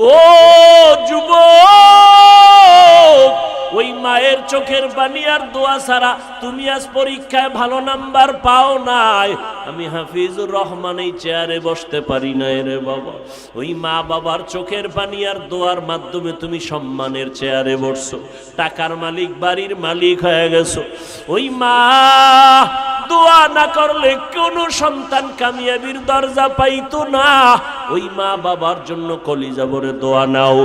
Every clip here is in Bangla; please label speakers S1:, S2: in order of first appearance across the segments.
S1: ও যুবক, ওই মায়ের চোখের পানি আর দোয়া ছাড়া তুমি আজ পরীক্ষায় ভালো নাম্বার পাও নাই। আমি হাফিজুর রহমান এই চেয়ারে বসতে পারি না রে বাবা। ওই মা বাবার চোখের পানি আর দোয়ার মাধ্যমে তুমি সম্মানের চেয়ারে বসছো, টাকার মালিক, বাড়ির মালিক হয়ে গেছো। ওই মা দোয়া না করলে কোনো সন্তান কামিয়াবির দরজা পাইতো না। ওই মা বাবার জন্য কলিজা ভরে দোয়া নাও।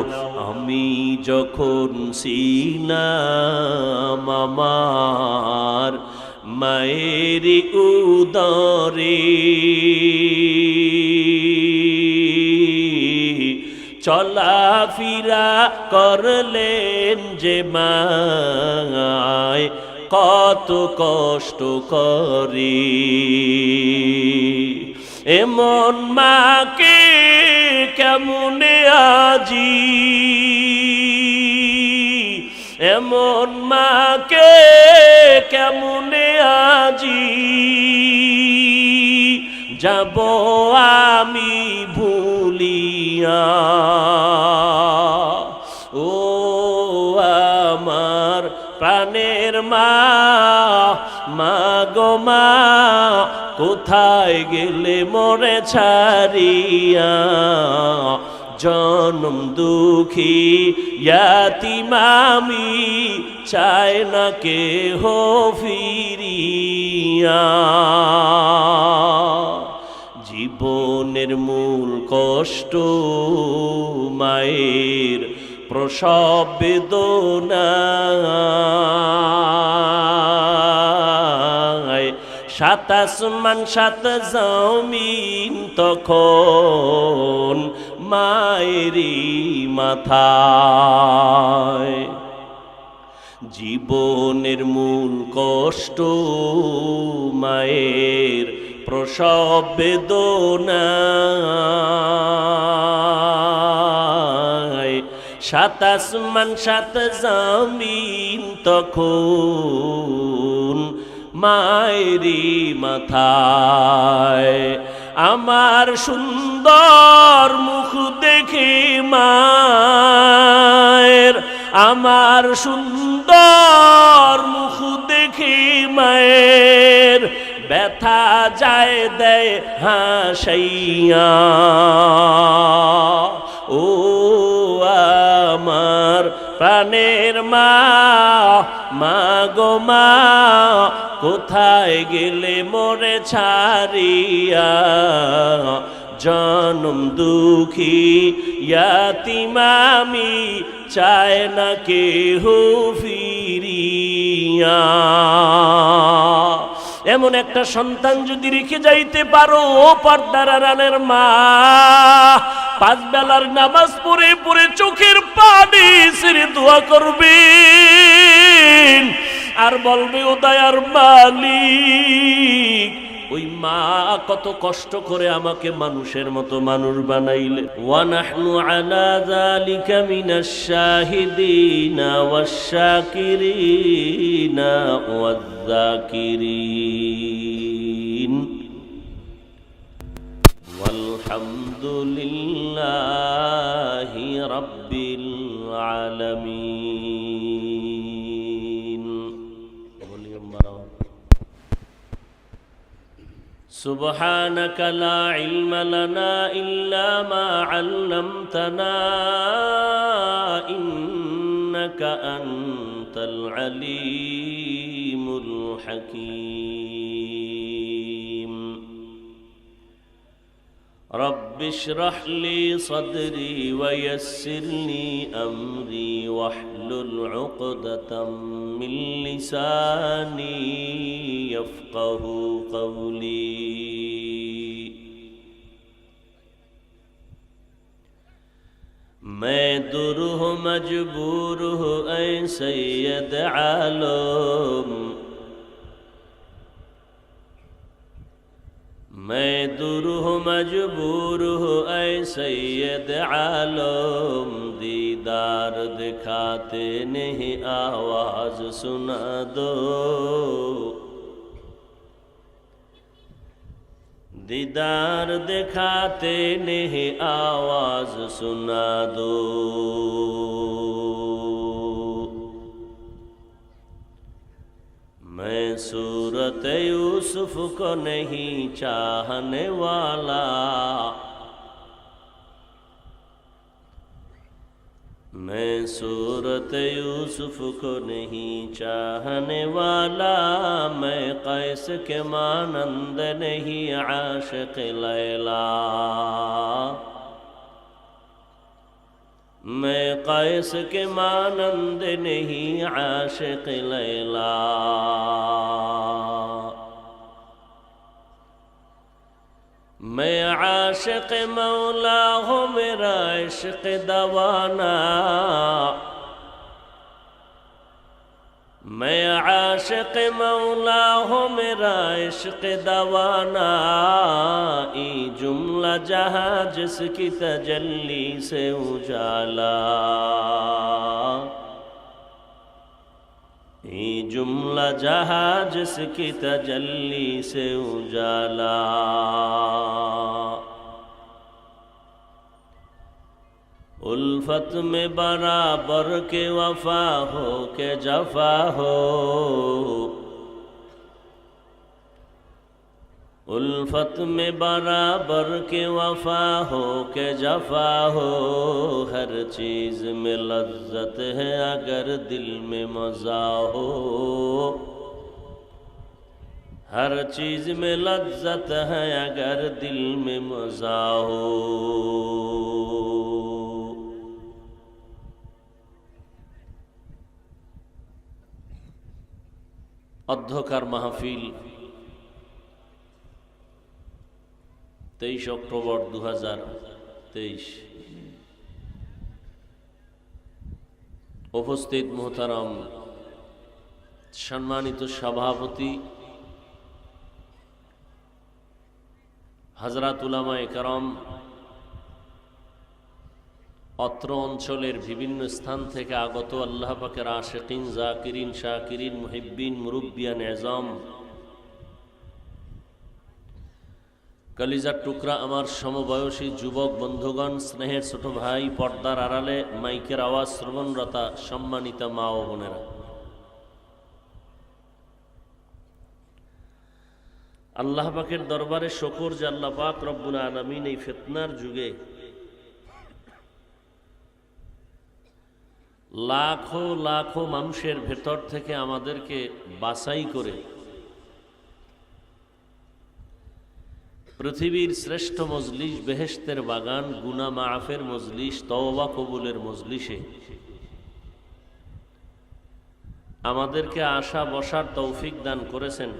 S1: আমি যখন ছিলাম আমার মায়ের উদরে, চলাফেরা করলেন যে মায় কত কষ্ট করে। এমন মাকে কেমনে আজি, এমন মাকে কেমনে আজি যাব আমি ভুলিয়া। ও আমার প্রাণের মা, মা গো মা, কোথায় গেলে মোরে ছাড়িয়া। জনম দুঃখী ইয়াতীম আমি, চাই না কেহ ফিরিয়া। জীবনের মূল কষ্ট মায়ের প্রসব বেদনা। সাত আসমান সাত জমিন তখন মায়েরই মাথায়। জীবনের মূল কষ্ট মায়ের প্রসব বেদনা। সাত আসমান সাত জমিন তখন মায়েরই মাথায়। আমার সুন্দর মুখ দেখে মায়ের, আমার সুন্দর মুখ দেখে মায়ের ব্যথা যায় দেয় হাসাইয়া। ও আমার প্রাণের মা, মা গো মা, কোথায় গেলে মোরে ছাড়িয়া। জনম দুঃখী ইয়াতীম আমি, চায় না কেহ ফিরিয়া। এমন একটা সন্তান যদি রেখে যাইতে পারো ও পর্দার আড়ালের মা, পাঁচ বেলার নামাজ পড়ে পড়ে চোখের পানি ছেড়ে দোয়া করবেন আর বলবে ও দয়ার মালিক, ওই মা কত কষ্ট করে আমাকে মানুষের মতো মানুষ বানাইলে। ওয়া নাহনু আলা যালিকা মিনাশ শাহিদিনা ওয়াশ শাকিরিনা ওয়াজ যাকিরিন ওয়ালহামদুলিল্লাহি রাব্বিল আলামিন। سبحانك لا علم لنا إلا ما علمتنا إنك أنت العليم الحكيم. رب اشرح لي صدري ويسر لي أمري واحلل عقدة من لساني يفقه قولي. मैं दूर हूँ मजबूर हूँ ऐ सैयद आलम, मैं दूर हूँ मजबूर हूँ ऐ सैयद आलम, दीदार दिखाते नहीं आवाज सुना दो, दीदार दिखाते नहीं आवाज सुना दो। मैं सूरत यूसुफ को नहीं चाहने वाला, मैं सूरत यूसुफ को नहीं चाहने वाला, मैं कैस के मानंद नहीं आशिक लैला, मैं कैस के मानंद नहीं आशिक लैला। मैं आशिक मौला हूँ मेरा इश्क दवाना, मैं आशिक मौला हूँ मेरा इश्क दवाना। ई जुमला जहाँ जिसकी तजल्ली से उजाला, ये जुमला जहाँ जिसकी तजल्ली से उजाला। उल्फत में बराबर के वफा हो के जफा हो, उल्फत में बराबर के वफा हो के जफा हो। हर चीज़ में लज्जत है अगर दिल में मज़ा हो, हर चीज़ में लज्जत है अगर दिल में मज़ा हो। অধ্যকার মাহফিল 23 অক্টোবর 2023। উপস্থিত মোহতারাম সম্মানিত সভাপতি হযরত উলামায়ে কেরাম, অত্র অঞ্চলের বিভিন্ন স্থান থেকে আগত আল্লাহ পাকের আশিকিন, জাকিরিন, শাকিরিন, মুহিব্বিন, মুরব্বিয়ান এজাম, কলিজার টুকরা আমার সমবয়সী যুবক বন্ধুগণ, স্নেহের ছোট ভাই, পর্দার আড়ালে মাইকের আওয়াজ শ্রবণরতা সম্মানিতা মা ও বোনেরা, আল্লাহ পাকের দরবারে শুকর যে আল্লাহ পাক রব্বুল আলামিন এই ফিতনার যুগে লাখো লাখো মানুষের ভেতর থেকে আমাদেরকে বাছাই করে পৃথিবীর শ্রেষ্ঠ মজলিস, বেহেশতের বাগান, গুনাহ মাফের মজলিস, তওবা কবুলের মজলিসে আমাদেরকে আসা বসার তৌফিক দান করেছেন।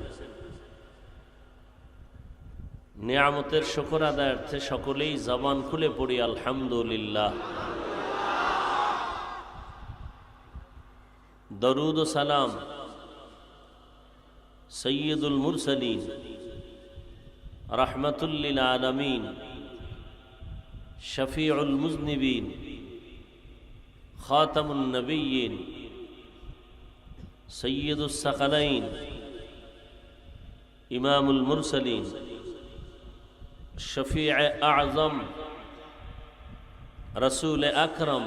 S1: নিয়ামতের শুকর আদায়ার্থে সকলেই জবান খুলে পড়ি আলহামদুলিল্লাহ। দরুদ ও সালাম সৈয়দুল মুরসালিন, রহমতুল লিল আলামিন, শফিউল মুজনিবিন, খাতামুন নবিয়্যিন, সৈয়দুস সাকালাইন, ইমামুল মুরসালিন, শফিউ আযম, রসুল আকরম,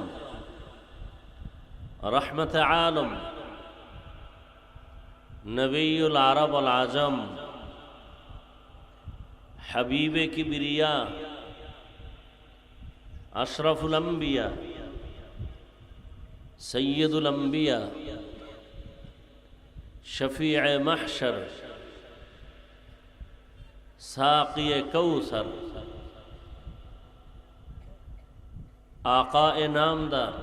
S1: रहमत आलम, नबीउल अरब वल आजम, हबीब किबरिया, अशरफुल अंबिया, सय्यदुल अंबिया, शफीअ महशर, साक़ी कौसर, आक़ाए नामदार,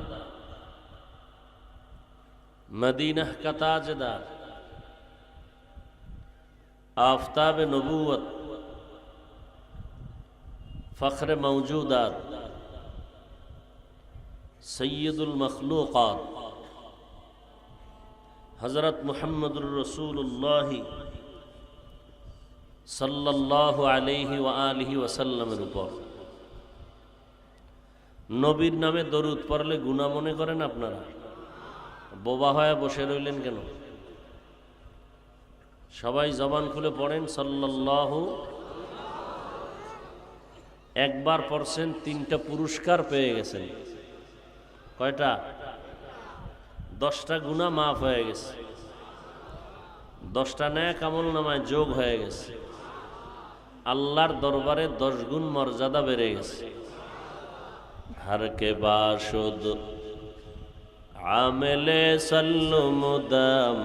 S1: मदीना का ताजदार, आफताब नबूवत, फ़ख्र मौजूदात, सय्यदुल मखलूक़ात, हज़रत मुहम्मदुर रसूलुल्लाह सल्लल्लाहु अलैहि व आलिहि वसल्लमेर উপর নবীর নামে দরুদ পড়লে গুনাহ মনে করেন আপনারা? বোবা হয়ে বসে রইলেন কেন? সবাই জবান খুলে পড়েন সাল্লাল্লাহু। একবার পড়ছেন 3টা পুরস্কার পেয়ে গেছেন। কয়টা? 10টা গুনাহ মাফ হয়ে গেছে, 10টা নেক আমল নামায় যোগ হয়ে গেছে, আল্লাহর দরবারে 10 গুণ মর্যাদা বেড়ে গেছে। हर के बाशुद आमिले सल्लु मुदम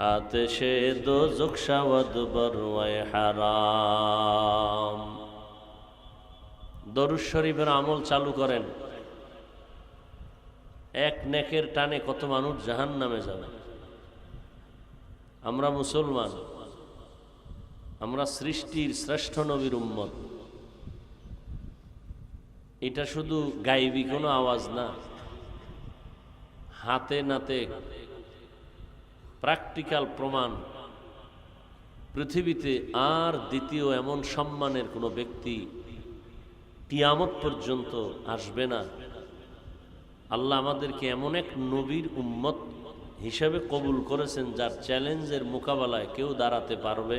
S1: आतिशे दोज़ख शवद बरवाए हराम। দরুদ শরীফের আমল চালু করেন, এক নেকের টানে কত মানুষ জাহান্নামে যাবে। আমরা মুসলমান, আমরা সৃষ্টির শ্রেষ্ঠ নবীর উম্মত। এটা শুধু গাইবি কোনো আওয়াজ না, হাতে নাতে প্র্যাকটিক্যাল প্রমাণ। পৃথিবীতে আর দ্বিতীয় এমন সম্মানের কোনো ব্যক্তি কিয়ামত পর্যন্ত আসবে না। আল্লাহ আমাদেরকে এমন এক নবীর উম্মত হিসেবে কবুল করেছেন যার চ্যালেঞ্জের মোকাবেলায় কেউ দাঁড়াতে পারবে।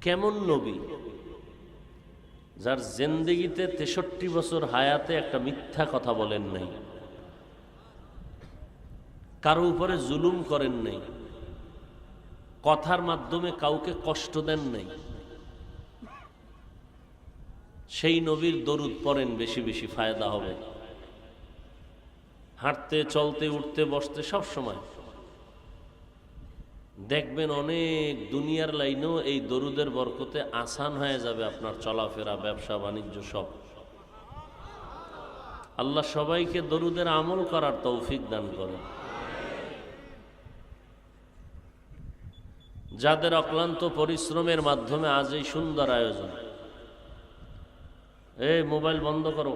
S1: কেমন নবী? যার জিন্দেগিতে 63 বছর হায়াতে একটা মিথ্যা কথা বলেন নাই, কারো উপরে জুলুম করেন নাই, কথার মাধ্যমে কাউকে কষ্ট দেন নাই। সেই নবীর দরুদ পড়েন, বেশি বেশি ফায়দা হবে। হাঁটতে চলতে উঠতে বসতে সব সময় দেখবেন অনেক দুনিয়ার লাইনেও এই দরুদের বরকতে আসান হয়ে যাবে আপনার চলাফেরা, ব্যবসা বাণিজ্য সব। আল্লাহ সবাইকে দরুদের আমল করার তৌফিক দান করেন। যাদের অক্লান্ত পরিশ্রমের মাধ্যমে আজ এই সুন্দর আয়োজন। এই মোবাইল বন্ধ করো।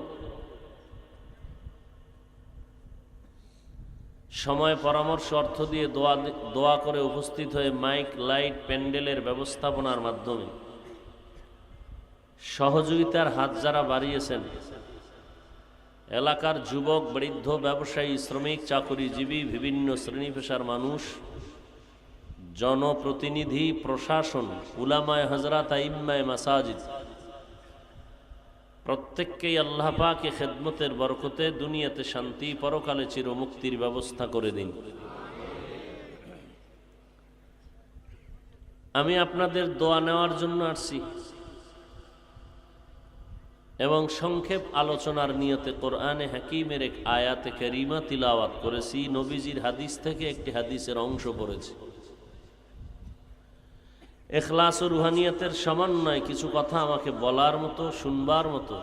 S1: সময় পরামর্শ অর্থ দিয়ে দোয়া করে উপস্থিত হয়ে মাইক লাইট প্যান্ডেলের ব্যবস্থাপনার মাধ্যমে সহযোগিতার হাত যারা বাড়িয়েছেন, এলাকার যুবক বৃদ্ধ ব্যবসায়ী শ্রমিক চাকুরিজীবী বিভিন্ন শ্রেণী পেশার মানুষ, জনপ্রতিনিধি প্রশাসন, উলামায়ে হযরত আইম্মায়ে মাসাজিদ, প্রত্যেককেই আল্লাহ পাকের খেদমতের বরকতে দুনিয়াতে শান্তি, পরকালে চিরমুক্তির ব্যবস্থা করে দিন। আমি আপনাদের দোয়া নেওয়ার জন্য আসছি এবং সংক্ষেপ আলোচনার নিয়তে কোরআনে হাকিমের এক আয়াতে কারিমা তিলাওয়াত করেছি। নবীজির হাদিস থেকে একটি হাদিসের অংশ পড়েছি। ইখলাস ও রুহানিয়াতের সমন্বয়ে কিছু কথা আমাকে বলার মতো, শুনবার মতো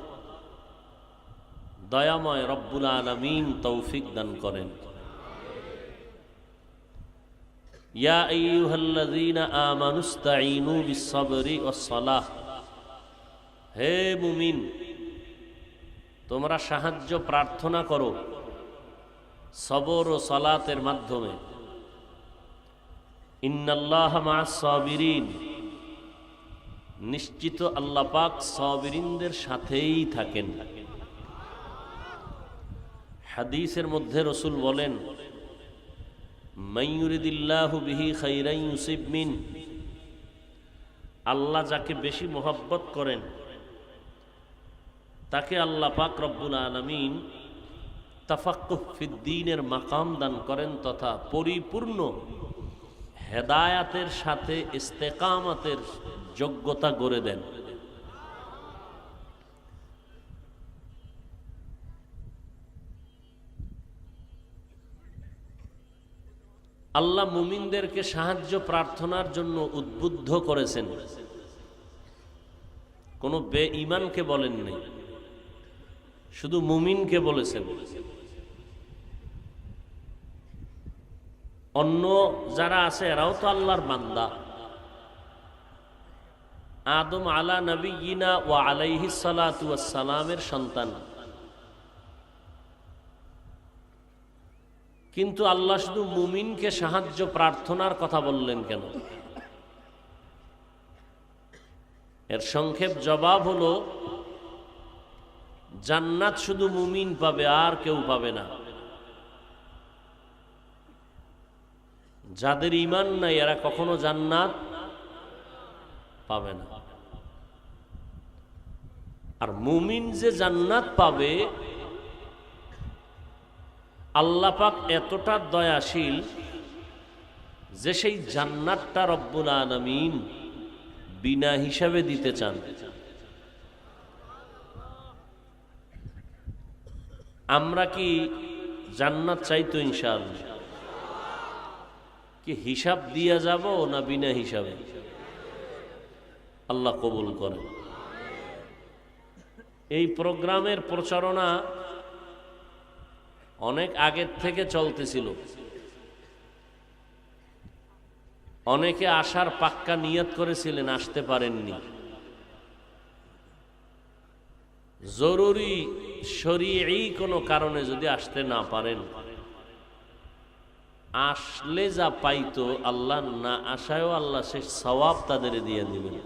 S1: দয়াময় রব্বুল আলামিন তৌফিক দান করেন। ইয়া আইয়ুহাল্লাযীনা আমানুস্তাঈনু বিস-সাবরি ওয়াস-সালাহ। হে মুমিন, তোমরা সাহায্য প্রার্থনা করো সবর ও সালাতের মাধ্যমে। ইন্নাল্লাহা মা'আস-সাবিরিন, নিশ্চিত আল্লাহ পাক সাবিরিনদের সাথেই থাকেন। হাদিসের মধ্যে রাসূল বলেন, মান ইউরিদিল্লাহু বিহি খাইরান ইউসিব মিন, আল্লাহ যাকে বেশি মহব্বত করেন তাকে আল্লাহ পাক রব্বুল আলামিন তাফাক্কুহ ফিদ্দীনের মাকাম দান করেন তথা পরিপূর্ণ হেদায়াতের সাথে ইস্তেকামতের যোগ্যতা গড়ে দেন। আল্লাহ মুমিনদেরকে সাহায্য প্রার্থনার জন্য উদ্বুদ্ধ করেছেন, কোনো বেঈমানকে বলেন নাই, শুধু মুমিনকে বলেছেন। অন্য যারা আছে এরাও তো আল্লাহর বান্দা। আদম আলা নবিয়িনা ওয়া আলাইহিস সালাতু ওয়াস সালামের সন্তান, কিন্তু আল্লাহ শুধু মুমিনকে সাহায্য প্রার্থনার কথা বললেন কেন? এর সংক্ষেপ জবাব হলো, জান্নাত শুধু মুমিন পাবে, আর কেউ পাবে না। যাদের ঈমান নাই এরা কখনো জান্নাত পাবে না। আর মুমিন যে জান্নাত পাবে, আল্লাহ পাক এতটা দয়াশীল যে সেই জান্নাতটা রব্বুল আলামিন বিনা হিসাবে দিতে চান। আমরা কি জান্নাত চাইতো? ইনশাআল্লাহ। কি হিসাব দিয়া যাব না বিনা হিসাবে? আল্লাহ কবুল করে। এই প্রোগ্রামের প্রচারণা অনেক আগের থেকে চলতেছিল। অনেকে আসার পাক্কা নিয়ত করেছিলেন, আসতে পারেননি। জরুরি শরীয়ী কোনো কারণে যদি আসতে না পারেন, আসলে যা পাইতো আল্লাহ, না আসায়ও আল্লাহ সে সওয়াব তাদের দিয়ে দিবেন।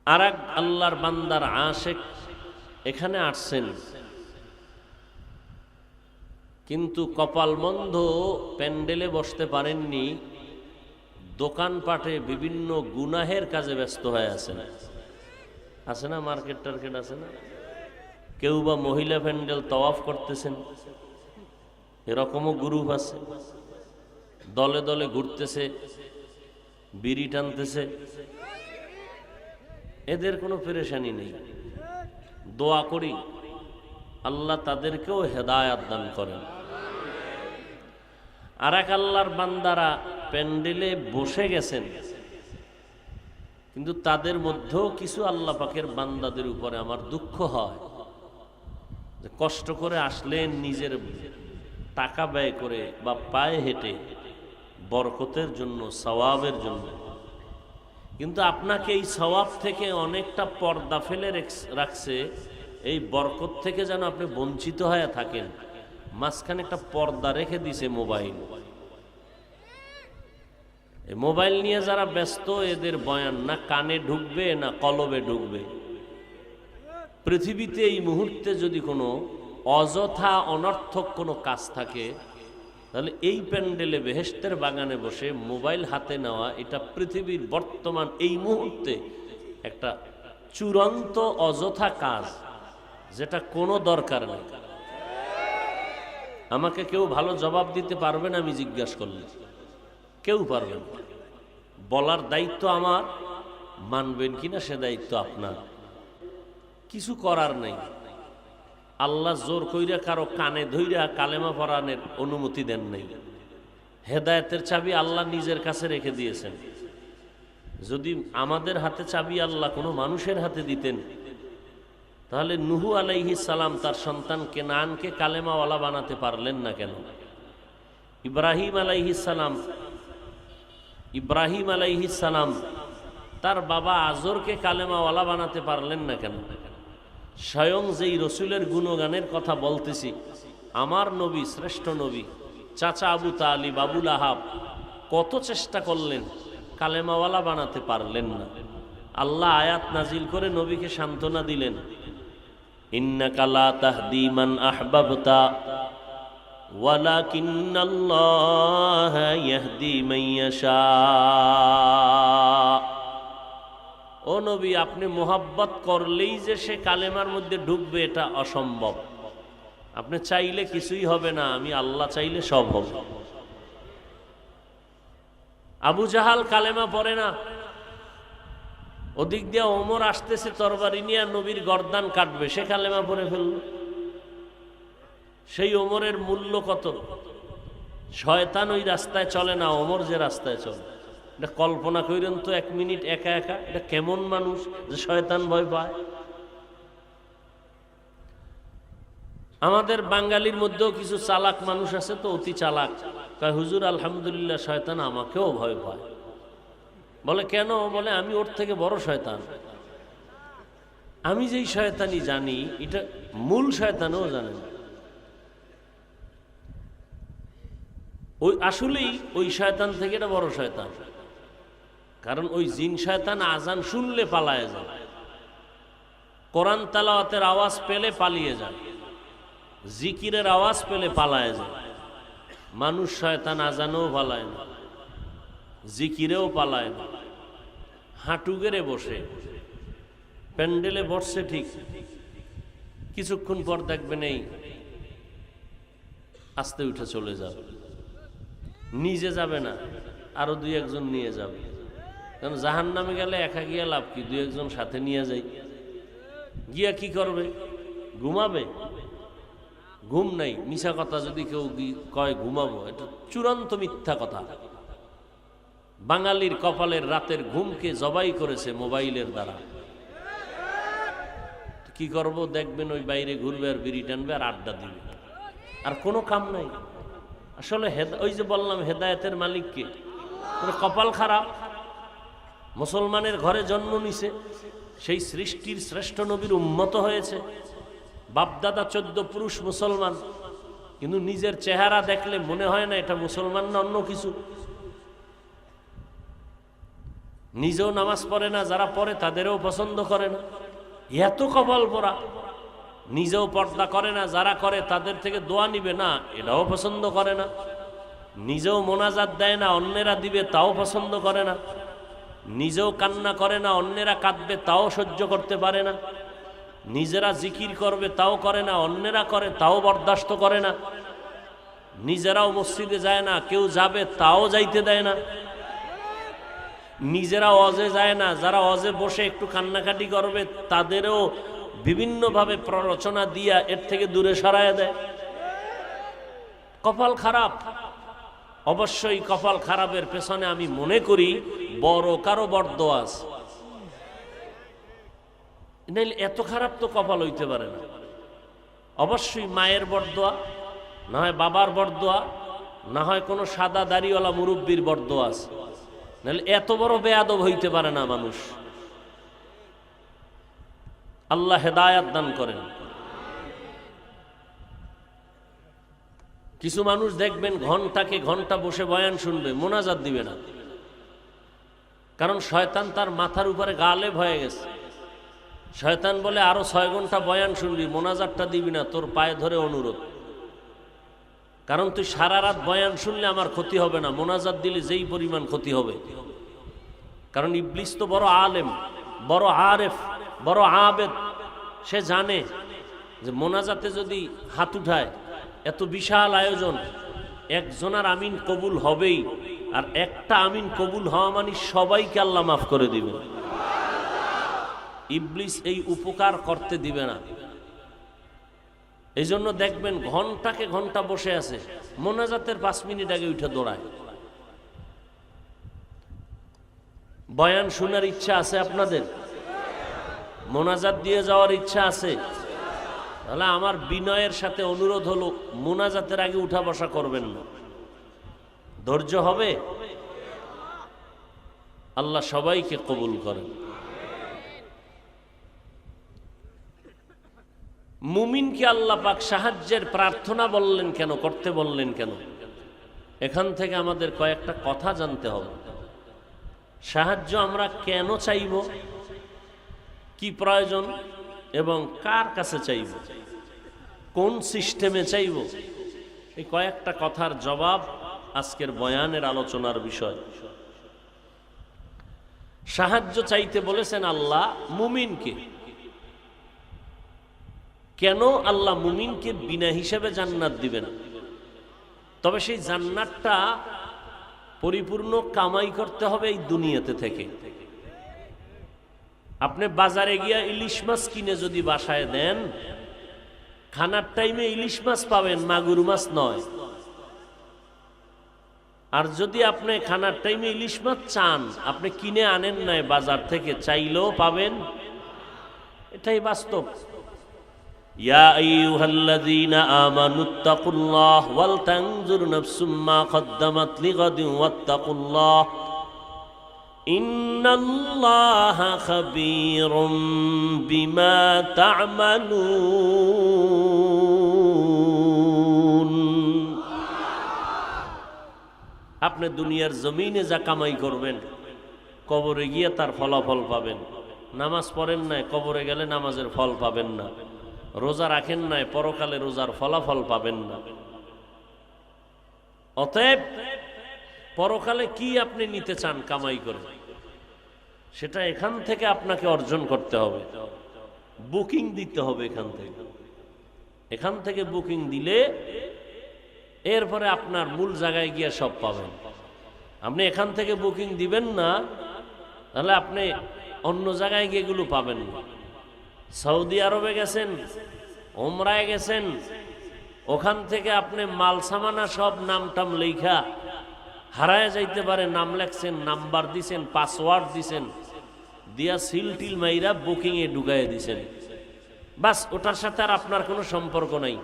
S1: আর এক আল্লাহর বান্দার আশেক এখানে আসছেন, কিন্তু কপালমন্দ প্যান্ডেলে বসতে পারেননি, দোকানপাটে বিভিন্ন গুনাহের কাজে ব্যস্ত হয়ে আছেন। আছে না মার্কেট টার্কেট আছে না? কেউ বা মহিলা প্যান্ডেল তওয়াফ করতেছেন, এরকমও গ্রুপ আছে। দলে দলে ঘুরতেছে, বিড়ি টানতেছে, এদের কোনো পেরেশানি নেই। দোয়া করি আল্লাহ তাদেরকেও হেদায়াত দান করেন। আর এক আল্লাহর বান্দারা প্যান্ডেলে বসে গেছেন, কিন্তু তাদের মধ্যেও কিছু আল্লাহ পাকের বান্দাদের উপরে আমার দুঃখ হয় যে কষ্ট করে আসলেন, নিজের টাকা ব্যয় করে বা পায়ে হেঁটে বরকতের জন্য, সওয়াবের জন্য, কিন্তু আপনাকে এই সওয়াব থেকে অনেকটা পর্দা ফেলে রাখছে। এই বরকত থেকে যেন আপনি বঞ্চিত হয়ে থাকেন, মাঝখানে একটা পর্দা রেখে দিছে মোবাইল। এই মোবাইল নিয়ে যারা ব্যস্ত, এদের বয়ান না কানে ঢুকবে না কলবে ঢুকবে। পৃথিবীতে এই মুহূর্তে যদি কোনো অযথা অনর্থক কোনো কাজ থাকে, তাহলে এই প্যান্ডেলে বেহেশতের বাগানে বসে মোবাইল হাতে নেওয়া, এটা পৃথিবীর বর্তমান এই মুহূর্তে একটা চূড়ান্ত অযথা কাজ, যেটা কোনো দরকার নেই। আমাকে কেউ ভালো জবাব দিতে পারবেন আমি জিজ্ঞাসা করলে? কেউ পারবেন না। বলার দায়িত্ব আমার, মানবেন কিনা সে দায়িত্ব আপনার। কিছু করার নেই। আল্লাহ জোর কইরা কারো কানে ধইরা কালেমা পড়ানোর অনুমতি দেন নাই। হেদায়েতের চাবি আল্লাহ নিজের কাছে রেখে দিয়েছেন। যদি আমাদের হাতে চাবি আল্লাহ কোনো মানুষের হাতে দিতেন, তাহলে নুহু আলাইহিস সালাম তার সন্তান কেনানকে কালেমাওয়ালা বানাতে পারলেন না কেন? ইব্রাহিম আলাইহিস সালাম তার বাবা আজরকে কালেমাওয়ালা বানাতে পারলেন না কেন? স্বয়ং যেই রসুলের গুণগানের কথা বলতেছি, আমার নবী, শ্রেষ্ঠ নবী, চাচা আবু তালিব, আবুল আহাব কত চেষ্টা করলেন, কালেমাওয়ালা বানাতে পারলেন না। আল্লাহ আয়াত নাজিল করে নবীকে সান্ত্বনা দিলেন, ইন্নাকা লা তাহদি মান আহবাবতা ওয়ালাকিন্নাল্লাহা ইয়াহদি মান ইয়াশা। ও নবী, আপনি মোহাব্বত করলেই যে সে কালেমার মধ্যে ঢুকবে এটা অসম্ভব। আপনি চাইলে কিছুই হবে না, আমি আল্লাহ চাইলে সব হবে। আবু জাহাল কালেমা পড়ে না, ওদিক দিয়ে ওমর আসতেছে তরবারি নিয়ে নবীর গর্দান কাটবে, সে কালেমা পড়ে ফেলল। সেই ওমরের মূল্য কত? শয়তান ওই রাস্তায় চলে না, ওমর যে রাস্তায় চলে। এটা কল্পনা করেন তো, এক মিনিট একা একা, এটা কেমন মানুষ যে শয়তান ভয় পায়? আমাদের বাঙালির মধ্যেও কিছু চালাক মানুষ আছে, তো অতি চালাক। কয় হুজুর আলহামদুলিল্লাহ শয়তান আমাকেও ভয় পায়। বলে কেন? বলে আমি ওর থেকে বড় শয়তান। আমি যেই শয়তানি জানি, এটা মূল শয়তানও জানেন। ওই আসলেই ওই শয়তান থেকে এটা বড় শয়তান। কারণ ওই জিন শয়তান আজান শুনলে পালায় যায়, কোরআন তেলাওয়াতের আওয়াজ পেলে পালিয়ে যায়, জিকিরের আওয়াজ পেলে পালায় যায়। মানুষ শয়তান আজানেও পালায় না, জিকিরেও পালায় না, হাঁটু গেড়ে বসে প্যান্ডেলে বসছে ঠিক, কিছুক্ষণ পর দেখবেন এই আস্তে উঠে চলে যাবে, নিজে যাবে না, আরো দুই একজন নিয়ে যাবে। কারণ জাহান্নামে গেলে একা গিয়া লাভ কি, দুই একজন সাথে নিয়ে যাই। গিয়া কি করবে? ঘুমাবে? ঘুম নাই। মিছা কথা যদি কেউ কয় ঘুমাবো, এটা চূড়ান্ত মিথ্যা কথা। বাঙালির কপালের রাতের ঘুমকে জবাই করেছে মোবাইলের দ্বারা। কি করব? দেখবেন ওই বাইরে ঘুরবে আর বিড়ি টানবে আর আড্ডা দিবে, আর কোনো কাম নাই। আসলে ওই যে বললাম হেদায়েতের মালিককে, কপাল খারাপ। মুসলমানের ঘরে জন্ম নিছে, সেই সৃষ্টির শ্রেষ্ঠ নবীর উম্মত হয়েছে, বাপদাদা 14 পুরুষ মুসলমান, কিন্তু নিজের চেহারা দেখলে মনে হয় না এটা মুসলমান না অন্য কিছু। নিজেও নামাজ পড়ে না, যারা পড়ে তাদেরও পছন্দ করে না, এত কপাল পোড়া। নিজেও পর্দা করে না, যারা করে তাদের থেকে দোয়া নিবে না, এটাও পছন্দ করে না। নিজেও মোনাজাত দেয় না, অন্যেরা দিবে তাও পছন্দ করে না। নিজেও কান্না করে না, অন্যেরা কাঁদবে তাও সহ্য করতে পারে না। নিজেরা জিকির করবে তাও করে না, অন্যেরা করে তাও বরদাস্ত করে না। নিজেরাও মসজিদে যায় না, কেউ যাবে তাও যাইতে দেয় না। নিজেরা অজে যায় না, যারা অজে বসে একটু কান্নাকাটি করবে তাদেরও বিভিন্নভাবে প্ররোচনা দিয়া এর থেকে দূরে সরায় দেয়। কপাল খারাপ। অবশ্যই কপাল খারাপের পেছনে আমি মনে করি বড় কারো বরদোয়া আছে, নাইলে এত খারাপ তো কপাল হইতে পারে না। অবশ্যই মায়ের বরদোয়া, না হয় বাবার বরদোয়া, না হয় কোনো সাদা দাড়িওয়ালা মুরব্বীর বরদোয়া আছে, নাহলে এত বড় বেয়াদব হইতে পারে না মানুষ। আল্লাহ হেদায়াত দান করেন। কিছু মানুষ দেখবেন ঘন্টাকে ঘন্টা বসে বয়ান শুনবে, মোনাজাত দিবে না, কারণ শয়তান তার মাথার উপরে গালেব হয়ে গেছে। শয়তান বলে আরো 6 ঘন্টা বয়ান শুনবি, মোনাজাতটা দিবি না, তোর পায়ে ধরে অনুরোধ, কারণ তুই সারা রাত বয়ান শুনলে আমার ক্ষতি হবে না, মোনাজাত দিলে যেই পরিমাণ ক্ষতি হবে। কারণ ইবলিস তো বড় আলেম, বড় আরেফ, বড় আবেদ, সে জানে যে মোনাজাতে যদি হাত উঠায়, এত বিশাল আয়োজন, একজনের আমিন কবুল হবেই, আর একটা আমিন কবুল হওয়া মানে সবাইকে আল্লাহ মাফ করে দিবে। ইবলিস এই উপকার করতে দিবে না। এই জন্য দেখবেন ঘন্টাকে ঘন্টা বসে আছে, মোনাজাতের 5 মিনিট আগে উঠে দৌড়ায়। বয়ান শোনার ইচ্ছা আছে আপনাদের? মোনাজাত দিয়ে যাওয়ার ইচ্ছা আছে? তাহলে আমার বিনয়ের সাথে অনুরোধ হলো, মোনাজাতের আগে উঠা বসা করবেন না। ধৈর্য হবে? আল্লাহ সবাইকে কবুল করেন। মুমিনকে আল্লাহ পাক সাহায্যের প্রার্থনা বললেন কেন, করতে বললেন কেন? এখান থেকে আমাদের কয়েকটা কথা জানতে হবে। সাহায্য আমরা কেন চাইব, কি প্রয়োজন এবং কার কাছে চাইব, কোন সিস্টেমে চাইব, এই কয়েকটা কথার জবাব আজকের বয়ানের আলোচনার বিষয়। সাহায্য চাইতে বলেছেন আল্লাহ মুমিনকে। কেন আল্লাহ মুমিনকে বিনা হিসাবে জান্নাত দিবেন? তবে সেই জান্নাতটা পরিপূর্ণ কামাই করতে হবে এই দুনিয়াতে থেকে। আপনি বাজারে গিয়া ইলিশ মাছ কিনে যদি বাসায় দেন, খানার টাইমে ইলিশ মাছ পাবেন, মাগুর মাছ নয়। আর যদি আপনি খানার টাইমে ইলিশ মাছ চান, আপনি কিনে আনেন নাই বাজার থেকে, চাইলেও পাবেন। এটাই বাস্তব। ইয়া আইয়ুহাল্লাযীনা আমানুত্তাকুল্লাহ ওয়াল তানজুর নাফসুম মা কদ্দামাত লিগাদিন ওয়াত্তাকুল্লাহ ইন্নাল্লাহা খাবীরুম বিমা তা'মালুন। আপনি দুনিয়ার জমিনে যা কামাই করবেন, কবরে গিয়ে তার ফলাফল পাবেন। নামাজ পড়েন নাই, কবরে গেলে নামাজের ফল পাবেন না। রোজা রাখেন নাই, পরকালে রোজার ফলাফল পাবেন না। অতএব পরকালে কি আপনি নিতে চান কামাই করে, সেটা এখান থেকে আপনাকে অর্জন করতে হবে, বুকিং দিতে হবে। এখান থেকে বুকিং দিলে এরপরে আপনার মূল জায়গায় গিয়ে সব পাবেন। আপনি এখান থেকে বুকিং দিবেন না, তাহলে আপনি অন্য জায়গায় গিয়ে এগুলো পাবেন না। সৌদি আরবে গেছেন, ওমরায় গেছেন, ওখান থেকে আপনি মাল সামানা সব নামটাম লেখা হারায় যাইতে পারে, নাম লেখছেন, নাম্বার দিছেন, পাসওয়ার্ড দিছেন, দিয়া সিল টিল মাইরা বুকিং এ ঢুকাইয়া দিছেন, বাস ওটার সাথে আর আপনার কোনো সম্পর্ক নাই।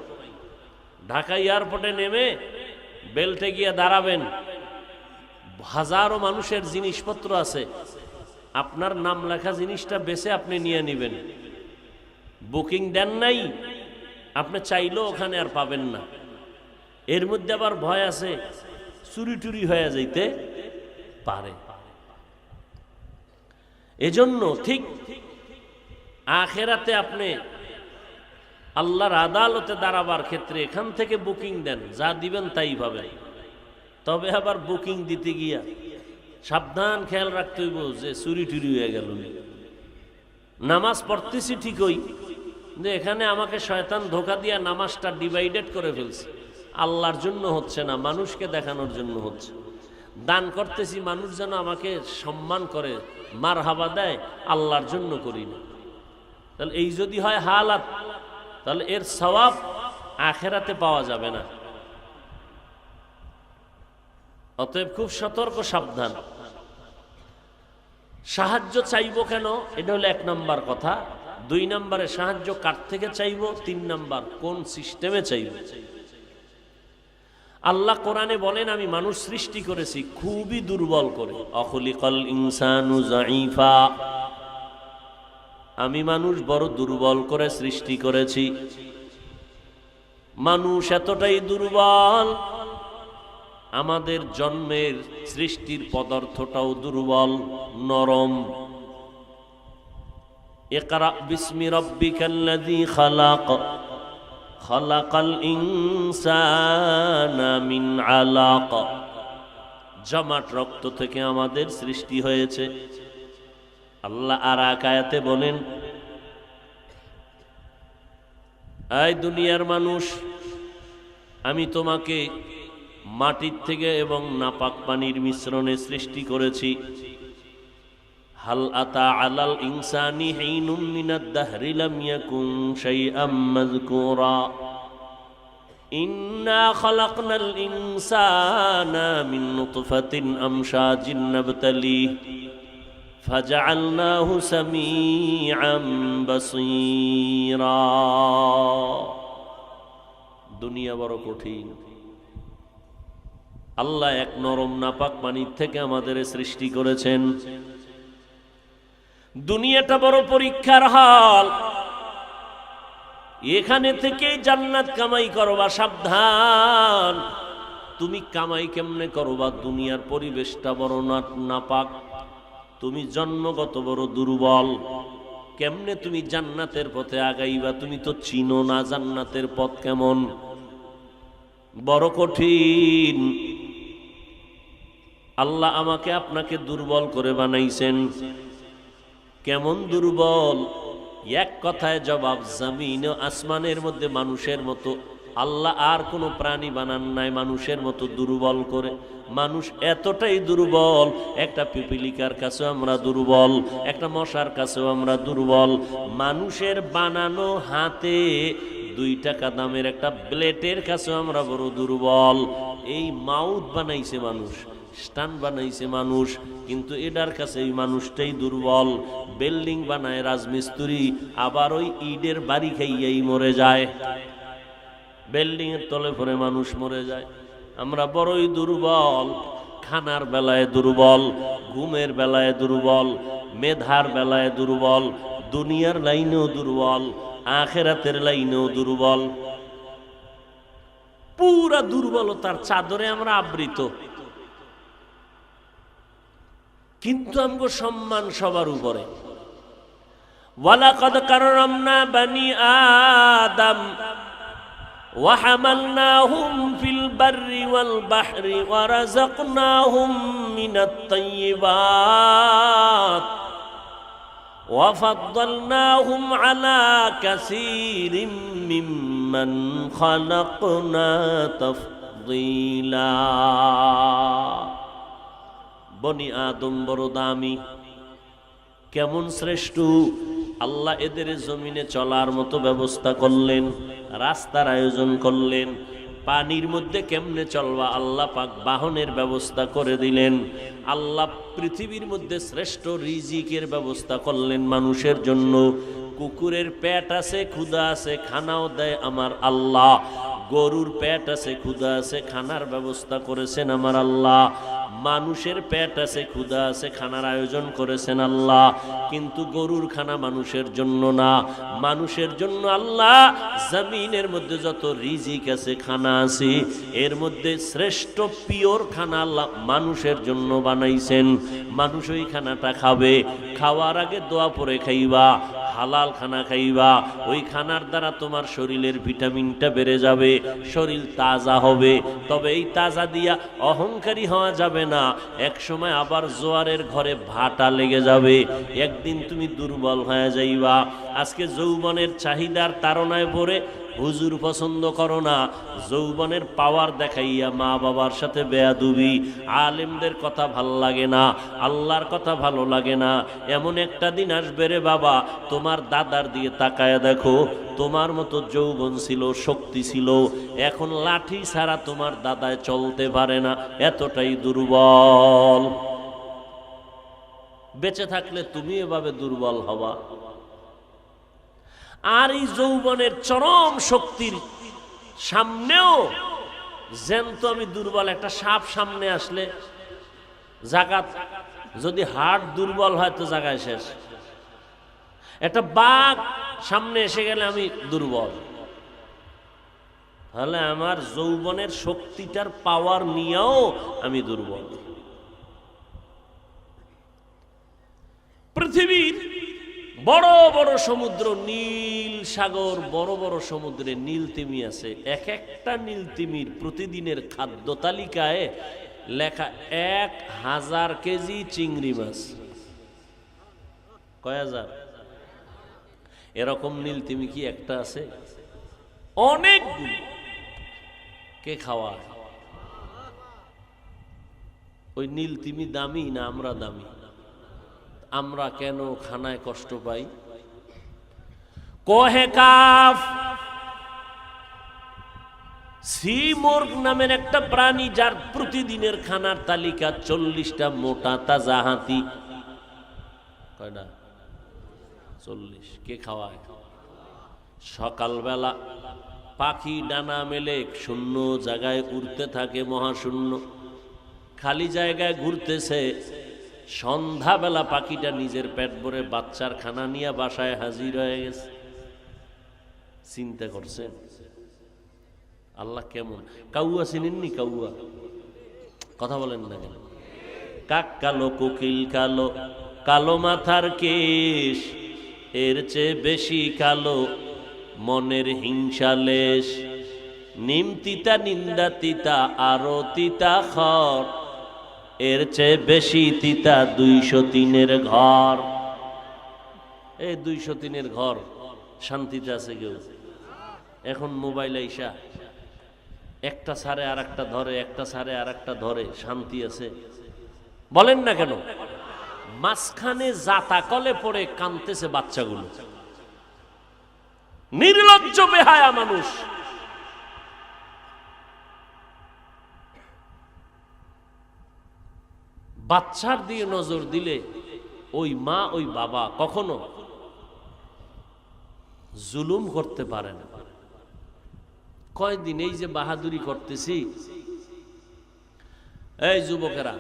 S1: ঢাকা এয়ারপোর্টে নেমে বেল্টে গিয়ে দাঁড়াবেন, হাজারো মানুষের জিনিসপত্র আছে, আপনার নাম লেখা জিনিসটা বেছে আপনি নিয়ে নেবেন। বুকিং দেন নাই, আপনি চাইলেও ওখানে আর পাবেন না। এর মধ্যে আবার ভয় আছে চুরি টুরি হয়ে যাইতে পারে। এজন্য ঠিক আখেরাতে আপনি আল্লাহর আদালতে দাঁড়াবার ক্ষেত্রে এখান থেকে বুকিং দেন, যা দিবেন তাই পাবেন। তবে আবার বুকিং দিতে গিয়া সাবধান খেয়াল রাখতে হইব যে চুরি টুরি হয়ে গেল। নামাজ পড়তেছি ঠিকই, যে এখানে আমাকে শয়তান ধোকা দিয়া নামাজটা ডিভাইডেড করে ফেলছে, আল্লাহর জন্য হচ্ছে না, মানুষকে দেখানোর জন্য হচ্ছে। দান করতেছি মানুষ যেন আমাকে সম্মান করে, মারহাবা দেয়, আল্লাহর জন্য করি না। তাহলে এই যদি হয় হালাত, তাহলে এর সওয়াব আখেরাতে পাওয়া যাবে না। অতএব খুব সতর্ক, সাবধান। সাহায্য চাইব কেন, এটা হলো 1 নাম্বার কথা। 2 নম্বরে সাহায্য কার থেকে চাইব, 3 নাম্বার কোন সিস্টেমে চাইব। আল্লাহ কোরআনে বলেন, আমি মানুষ সৃষ্টি করেছি খুবই দুর্বল করে। অখলিকাল ইনসানু যায়ীফা, আমি মানুষ বড় দুর্বল করে সৃষ্টি করেছি। মানুষ এতটাই দুর্বল, আমাদের জন্মের সৃষ্টির পদার্থটাও দুর্বল, নরম। ইকরা বিসমি রাব্বিকাল্লাযী খালাক, খালাকাল ইনসানা মিন আলাক। জমাট রক্ত থেকে আমাদের সৃষ্টি হয়েছে। আল্লাহ আর এক আয়াতে বলেন, এই দুনিয়ার মানুষ, আমি তোমাকে মাটির থেকে এবং নাপাক পানির মিশ্রণে সৃষ্টি করেছি। হাল আতা আলাল ইনসানি হিনুম মিনাদ দাহরি লাম ইয়াকুন শাইআম মাযকুরা ইন্না খালাকনাল ইনসানা মিন নুতফাতিন আমশাজিন নাবতালিহি ফাজআলনাহু সামিআম বাসীরা। দুনিয়া বড় কঠিন। আল্লাহ এক নরম নাপাক পানির থেকে আমাদের সৃষ্টি করেছেন। দুনিয়াটা বড় পরীক্ষার হল, এখানে থেকেই জান্নাত কামাই করবা। সাবধান, তুমি কামাই কেমনে করবা, দুনিয়ার পরিবেশটা বড় নাপাক, তুমি জন্মগত বড় দুর্বল, কেমনে তুমি জান্নাতের পথে আগাইবা? তুমি তো চিনো না জান্নাতের পথ কেমন, বড় কঠিন। আল্লাহ আমাকে আপনাকে দুর্বল করে বানাইছেন। কেমন দুর্বল? এক কথায় জবাব, জমিন ও আসমানের মধ্যে মানুষের মতো আল্লাহ আর কোনো প্রাণী বানান নাই মানুষের মতো দুর্বল করে। মানুষ এতটাই দুর্বল, একটা পিপিলিকার কাছেও আমরা দুর্বল, একটা মশার কাছেও আমরা দুর্বল। মানুষের বানানো হাতে 2 টাকা দামের একটা ব্লেডের কাছেও আমরা বড় দুর্বল। এই মাউথ বানাইছে মানুষ, স্টান বানাইছে মানুষ, কিন্তু এটার কাছে এই মানুষটাই দুর্বল। বিল্ডিং বানায় রাজমিস্ত্রি, আবার ওই ইটের বাড়ি খাইয়াই মরে যায়, বিল্ডিং এর তলে পড়ে মানুষ মরে যায়। আমরা বড়ই দুর্বল, খানার বেলায় দুর্বল, ঘুমের বেলায় দুর্বল, মেধার বেলায় দুর্বল, দুনিয়ার লাইনেও দুর্বল, আখিরাতের লাইনেও দুর্বল। পুরা দুর্বলতার চাদরে আমরা আবৃত, কিন্তু আমগো সম্মান সবার উপরে। ওয়ালাকাদ কাররামনা বানি আদম ওয়া হামালনাহুম ফিল বাররি ওয়াল বাহরি ওয়া রাযাকনাহুম মিনাত তাইয়্যিবাত وفضلناهم على كثير ممن خلقنا تفضيلا বনি আদম বড় দামি, কেমন শ্রেষ্ঠ। আল্লাহ এদের জমিনে চলার মতো ব্যবস্থা করলেন, রাস্তার আয়োজন করলেন। পানির মধ্যে কেমনে চলবা আল্লাহ পাক বাহনের ব্যবস্থা করে দিলেন। আল্লাহ পৃথিবীর মধ্যে শ্রেষ্ঠ রিজিকের ব্যবস্থা করলেন মানুষের জন্য। কুকুরের পেট আছে, ক্ষুধা আছে, খানাও দেয় আমার আল্লাহ। গরুর পেট আছে, ক্ষুধা আছে, খানার ব্যবস্থা করেছেন আমার আল্লাহ। মানুষের পেট আছে, ক্ষুধা আছে, খানার আয়োজন করেছেন আল্লাহ। কিন্তু গরুর খানা মানুষের জন্য না, মানুষের জন্য আল্লাহ জমিনের মধ্যে যত রিজিক আছে, খানা আছে, এর মধ্যে শ্রেষ্ঠ পিওর খানা আল্লাহ মানুষের জন্য বানাইছেন। মানুষ ওই খানাটা খাবে, খাওয়ার আগে দোয়া পড়ে খাইবা, হালাল খানা খাইবা। ওই খানার দ্বারা তোমার শরীরের ভিটামিনটা বেড়ে যাবে, শরীর তাজা হবে। তবে এই তাজা দিয়া অহংকারী হওয়া যাবে না। এক সময় আবার জোয়ারের ঘরে ভাটা লেগে যাবে, একদিন তুমি দুর্বল হয়ে যাইবা। আজকে যৌবনের চাহিদার তাড়নায় পড়ে হুজুর পছন্দ করো না, যৌবনের পাওয়ার দেখাইয়া মা বাবার সাথে বেয়াদবি, আলেমদের কথা ভালো লাগে না, আল্লাহর কথা ভালো লাগে না। এমন একটা দিন আসবে রে বাবা, তোমার দাদার দিয়ে তাকায় দেখো, তোমার মতো যৌবন ছিল, শক্তি ছিল, এখন লাঠি ছাড়া তোমার দাদায় চলতে পারে না, এতটাই দুর্বল। বেঁচে থাকলে তুমি এভাবে দুর্বল হবা। আর এই যৌবনের চরম শক্তির সামনেও জ্যান্ত আমি দুর্বল। একটা সাপ সামনে আসলে জাগাত, যদি হাড় দুর্বল হয় তো জায়গায় শেষ। একটা বাঘ সামনে এসে গেলে আমি দুর্বল। তাহলে আমার যৌবনের শক্তিটার পাওয়ার নিয়েও আমি দুর্বল। পৃথিবীর বড় বড় সমুদ্র, নীল সাগর, বড় বড় সমুদ্রে নীল তিমি আছে। এক একটা নীল তিমির প্রতিদিনের খাদ্য তালিকায় লেখা 1000 কেজি চিংড়ি মাছ। কয় হাজার? এরকম নীল তিমি কি একটা আছে? অনেকগুলো। কে খাওয়া? ওই নীল তিমি দামি না আমরা দামি? আমরা কেন খানায় কষ্ট পাই? কোহে কাফ সি মোর্গ নামের একটা প্রাণী, যার প্রতিদিনের খানার তালিকা 40টা মোটা তাজা হাতি। কয়টা? 40। কে খাওয়ায়? সকালবেলা পাখি ডানা মেলে শূন্য জায়গায় উড়তে থাকে, মহাশূন্য খালি জায়গায় ঘুরতেছে। সন্ধ্যাবেলা পাখিটা নিজের পেট ভরে বাচ্চার খানা নিয়ে বাসায় হাজির হয়ে গেছে। চিন্তা করছেন আল্লাহ কেমন? কাউয়া চিনেননি? কাউয়া কথা বলেন না কেন? কাক কালো, কোকিল কালো, কালো মাথার কেশ, এর চেয়ে বেশি কালো মনের হিংসা লেশ। নিম তিতা, নিন্দা তিতা, আরো তিতা খর, এর চেয়ে বেশি তিতা 203-এর ঘর। এই 203-এর ঘর শান্তিতে আছে কেউ? এখন মোবাইল আইসা একটা সারে আর একটা ধরে, একটা সারে আর একটা ধরে, শান্তি আছে? বলেন না কেন? মাঝখানে জাতা কলে পড়ে কাঁদতেছে বাচ্চাগুলো। নির্লজ্জ বেহায়া মানুষ। বাচ্চার দিয়ে নজর দিলে ওই মা ওই বাবা কখনো জুলুম করতে পারে না। কয়দিন এই যে বাহাদুরি করতেছি, এই যুবকেরা,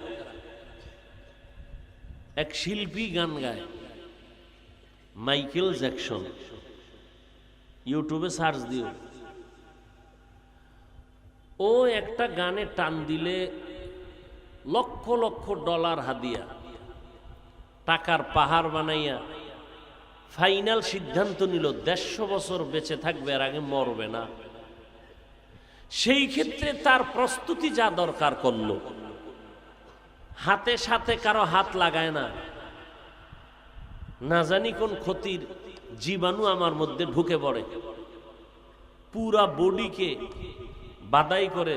S1: এক শিল্পী গান গায়, মাইকেল জ্যাকসন, ইউটিউবে সার্চ দিও। ও একটা গানে টান দিলে লক্ষ লক্ষ ডলার হাদিয়া, টাকার পাহাড় বানাইয়া ফাইনাল সিদ্ধান্ত নিল 150 বছর বেঁচে থাকবে, আর আগে মরবে না। সেই ক্ষেত্রে তার প্রস্তুতি যা দরকার করলো, হাতে সাথে কারো হাত লাগায় না, না জানি কোন ক্ষতির জীবাণু আমার মধ্যে ঢুকে পড়ে, পুরা বডিকে বাদাই করে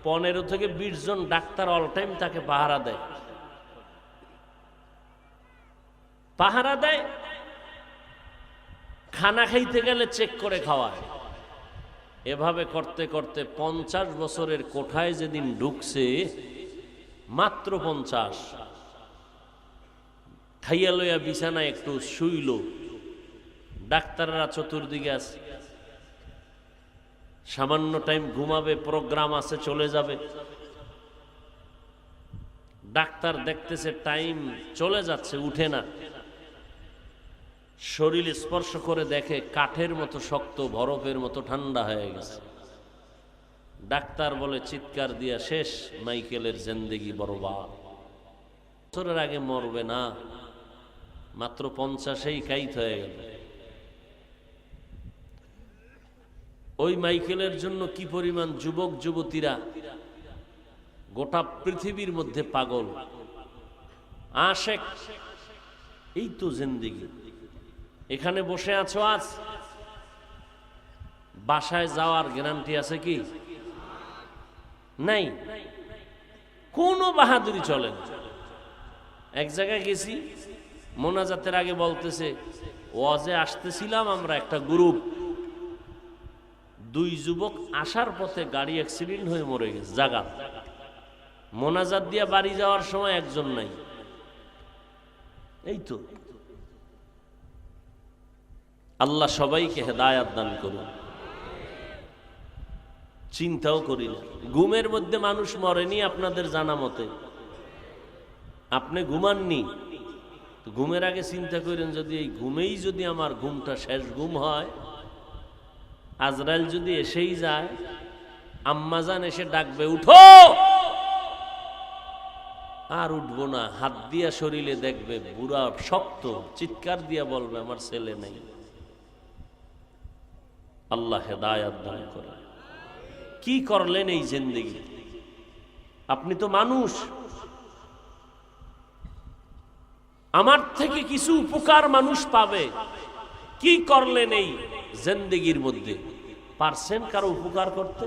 S1: 15 থেকে 20 জন ডাক্তার অল টাইম তাকে পাহারা দেয়। খানা খাইতে গেলে চেক করে খাওয়ায়। এভাবে করতে করতে 50 বছরের কোঠায় যেদিন ঢুকছে, মাত্র 50, খাইয়া লইয়া বিছানায় একটু শুইল, ডাক্তাররা চতুর্দিকে আছে, সামান্য টাইম ঘুমাবে, প্রোগ্রাম আছে, চলে যাবে। ডাক্তার দেখতেছে টাইম চলে যাচ্ছে, উঠে না, শরীর স্পর্শ করে দেখে কাঠের মতো শক্ত, বরফের মতো ঠান্ডা হয়ে গেছে। ডাক্তার বলে চিৎকার দিয়া, শেষ, মাইকেলের জিন্দেগি বরবাদ, বছরের আগে মরবে না, মাত্র 50-এই কাইত হয়ে গেল। ওই মাইকেলের জন্য কি পরিমাণ যুবক যুবতীরা গোটা পৃথিবীর মধ্যে পাগল, আশেক। এই তো জিন্দেগি। এখানে বসে আছো, আজ বাসায় যাওয়ার গ্যারান্টি আছে কি? নাই। কোনো বাহাদুরি চলে না। এক জায়গায় গেছি, মোনাজাতের আগে বলতেছে, ওয়াজে আসতেছিলাম আমরা একটা গ্রুপ, 2 যুবক আসার পথে গাড়ি অ্যাক্সিডেন্ট হয়ে মরে গেছে। জায়গা মোনাজাত দিয়ে বাড়ি যাওয়ার সময় একজন নাই। এই তো। আল্লাহ সবাইকে হেদায়াত দান করুন। চিন্তাও করি না। ঘুমের মধ্যে মানুষ মরেনি আপনাদের জানা মতে। আপনি ঘুমাননি, ঘুমের আগে চিন্তা করেন, যদি এই ঘুমেই যদি আমার ঘুমটা শেষ ঘুম হয়, আজরাইল যদি এসেই যায়, আম্মাজান এসে ডাকবে, উঠো, আর উঠবো না, হাত দিয়া শরীরে দেখবে বুড়া শক্ত, চিৎকার দিয়া বলবে আমার ছেলে নাই। আল্লাহ হেদায়াত দান করে। কি করলেন এই জিন্দেগি? আপনি তো মানুষ, আমার থেকে কিছু উপকার মানুষ পাবে। কি করলেন এই জিন্দেগির মধ্যে? পারছেন কারো উপকার করতে,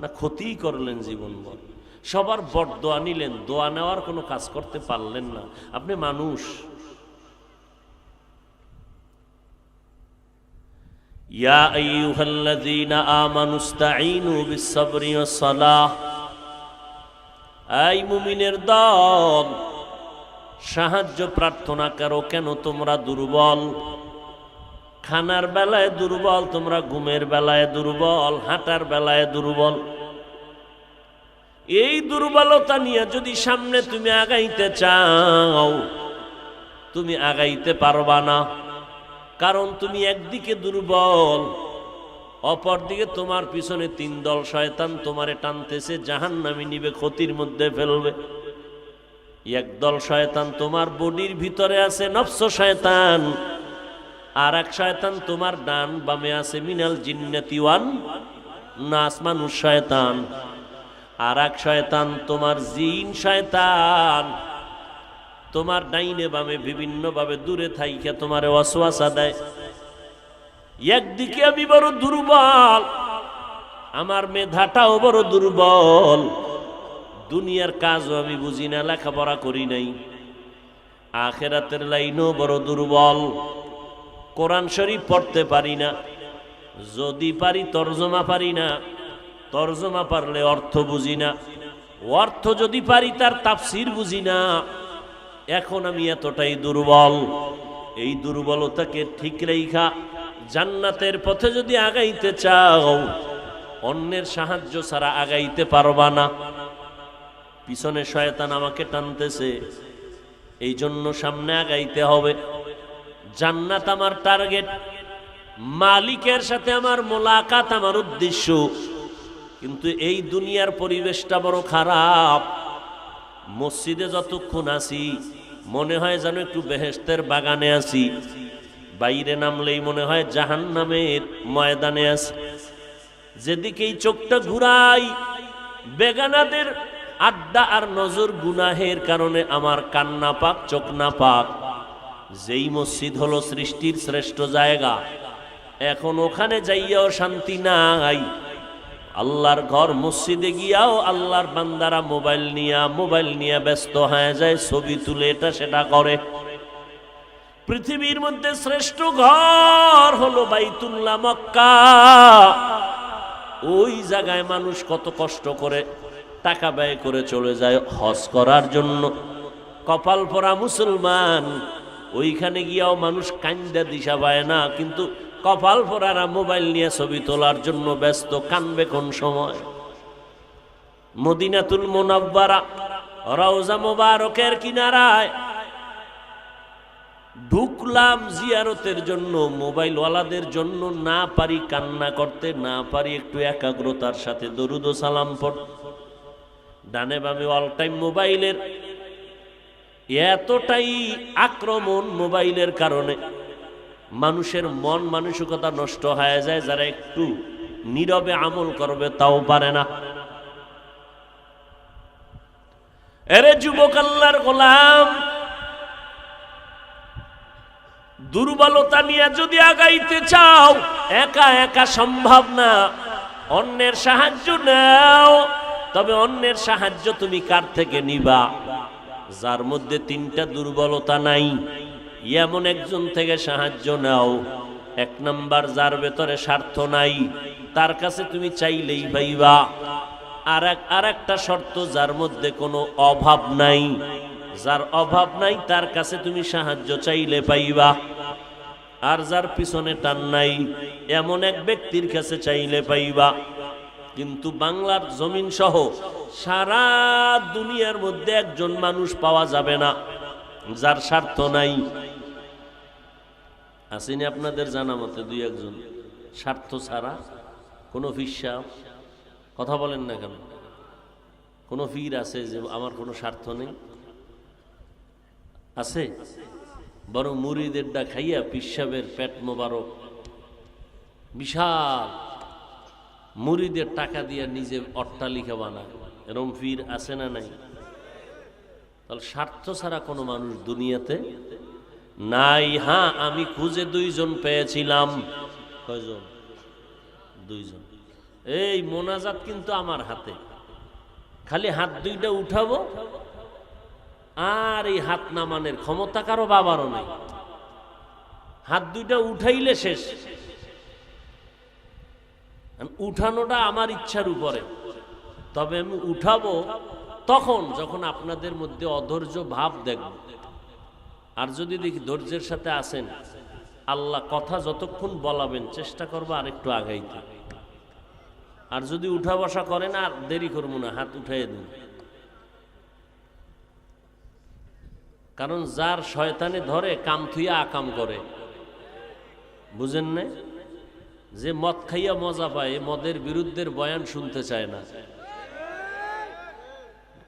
S1: না ক্ষতিই করলেন জীবনভর? সবার বরদোয়া নিলেন, দোয়া নেওয়ার কোনো কাজ করতে পারলেন না। আপনি মানুষ। ইয়া আইয়ুহাল্লাযীনা আমানুস্তাঈনু বিস-সাবরি ওয়াস-সালাহ। এই মুমিনের দল, সাহায্য প্রার্থনা করো। কেন তোমরা দুর্বল? খানার বেলায় দুর্বল তোমরা, ঘুমের বেলায় দুর্বল, হাঁটার বেলায় দুর্বল। এই দুর্বলতা নিয়ে যদি সামনে তুমি আগাইতে চাও, তুমি আগাইতে পারবা না। কারণ তুমি একদিকে দুর্বল, অপরদিকে তোমার পিছনে 3 দল শয়তান তোমারে টানতেছে, জাহান্নামে নিবে, ক্ষতির মধ্যে ফেলবে। একদল শয়তান তোমার বডির ভিতরে আছে, নফস শয়তান। আর এক শয়তান তোমার ডান বামে আছে, মিনাল জিন্নাতি ওয়ান নাস, মানুষ শয়তান। আর এক শয়তান তোমার জিন শয়তান, তোমার ডাইনে বামে বিভিন্ন ভাবে দূরে থাইকা তোমার ওয়াসওয়াসা দেয়। একদিকে আমি বড় দুর্বল, আমার মেধাটাও বড় দুর্বল, দুনিয়ার কাজও আমি বুঝি না, লেখাপড়া করি নাই, আখেরাতের লাইনও বড় দুর্বল, কোরআন শরীফ পড়তে পারি না, যদি পারি তর্জমা পারি না, তর্জমা পারলে অর্থ বুঝি না, অর্থ যদি পারি তার তাফসীর বুঝি না। এখন আমি এতটাই দুর্বল। এই দুর্বলতাকে ঠিক রেখা জান্নাতের পথে যদি আগাইতে চাও, অন্যের সাহায্য ছাড়া আগাইতে পারবা না। পিছনে শয়তান আমাকে টানতেছে, এই জন্য সামনে আগাইতে হবে। জান্নাত আমার টার্গেট, মালিকের সাথে আমার মোলাকাত আমার উদ্দেশ্য। কিন্তু এই দুনিয়ার পরিবেশটা বড় খারাপ। মসজিদে যতক্ষণ আছি মনে হয় যেন একটু বেহেশতের বাগানে আছি, বাইরে নামলেই মনে হয় জাহান্নামের ময়দানে আছি। যেদিকেই চোখটা ঘুরাই বেগানাদের আড্ডা আর নজর, গুনাহের কারণে আমার কান না পাক, চোখ না পাক। যেই মসজিদ হলো সৃষ্টির শ্রেষ্ঠ জায়গা, এখন ওখানে যাইয়াও শান্তি নাই। আল্লাহর ঘর মসজিদে গিয়াও আল্লাহর বান্দারা মোবাইল নিয়ে ব্যস্ত হয়ে যায়, ছবি তুলে এটা সেটা করে। পৃথিবীর মধ্যে শ্রেষ্ঠ ঘর হলো বাইতুল্লাহ মক্কা। ওই জায়গায় মানুষ কত কষ্ট করে টাকা ব্যয় করে চলে যায় হজ করার জন্য। কপাল পরা মুসলমান, ওইখানে গিয়াও মানুষ কান্দা দিশা পায় না, কিন্তু কপাল পরারা মোবাইল নিয়ে ছবি তোলার জন্য ব্যস্ত। কানবে কোন সময়? মদিনাতুল মুনাওয়ারা রওজা মুবারকের কিনারায় ঢুকলাম জিয়ারতের জন্য, মোবাইলওয়ালাদের জন্য না পারি কান্না করতে, না পারি একটু একাগ্রতার সাথে দরুদ ও সালাম পড়তে। ডানে বামে অল টাইম মোবাইলের এতটাই আক্রমণ, মোবাইলের কারণে মানুষের মন মানসিকতা নষ্ট হয়ে যায়। যারা একটু নীরবে আমল করবে তাও পারে না। এরে যুবক আল্লাহর গোলাম, দুর্বলতা নিয়ে যদি আগাইতে চাও, একা একা সম্ভব না, অন্যের সাহায্য নাও। তবে অন্যের সাহায্য তুমি কার থেকে নিবা? যার মধ্যে তিনটা দুর্বলতা নাই, এমন একজন থেকে সাহায্য নাও। এক নাম্বার, যার ভেতরে স্বার্থ নাই, তার কাছে তুমি চাইলেই পাইবা। আর একটা শর্ত, যার মধ্যে কোনো অভাব নাই। যার অভাব নাই তার কাছে তুমি সাহায্য চাইলে পাইবা। আর যার পিছনে টান নাই, এমন এক ব্যক্তির কাছে চাইলে পাইবা। কিন্তু বাংলার জমিন সহ সারা দুনিয়ার মধ্যে একজন মানুষ পাওয়া যাবে না যার স্বার্থ নাই। আসেনি আপনাদের জানা মতে দুই একজন স্বার্থ ছাড়া? কোনো ফিরসা কথা বলেন না কেন? কোনো ফির আছে যে আমার কোনো স্বার্থ নেই? আছে? বরং মুরিদের ডা খাইয়া পিসাবের পেট মোবারক, বিশাল মুরিদের টাকা দিয়া নিজে অট্টালিকা বানায়, এরম ফির আছে না নাই? তাহলে স্বার্থ ছাড়া কোনো মানুষ দুনিয়াতে নাই। হ্যাঁ, আমি খুঁজে দুইজন পেয়েছিলাম। কয়জন? দুইজন। এই মোনাজাত কিন্তু আমার হাতে, খালি হাত দুইটা উঠাবো, আর এই হাত নামানের ক্ষমতা কারো বাবারও নেই। হাত দুইটা উঠাইলে শেষ। উঠানোটা আমার ইচ্ছার উপরে, তবে আমি উঠাবো তখন যখন আপনাদের মধ্যে অধৈর্য ভাব দেখব। আর যদি দেখি ধৈর্যের সাথে আসেন, আল্লাহ কথা যতক্ষণ বলাবেন চেষ্টা করবো আরেকটু আগাইতে। আর যদি উঠা বসা করেন, আর দেরি করবো না, হাত উঠাই দিন। কারণ যার শয়তানে ধরে কাম থুইয়া আকাম করে, বুঝেন না? যে মদ খাইয়া মজা পায়, মদের বিরুদ্ধের বয়ান শুনতে চায় না।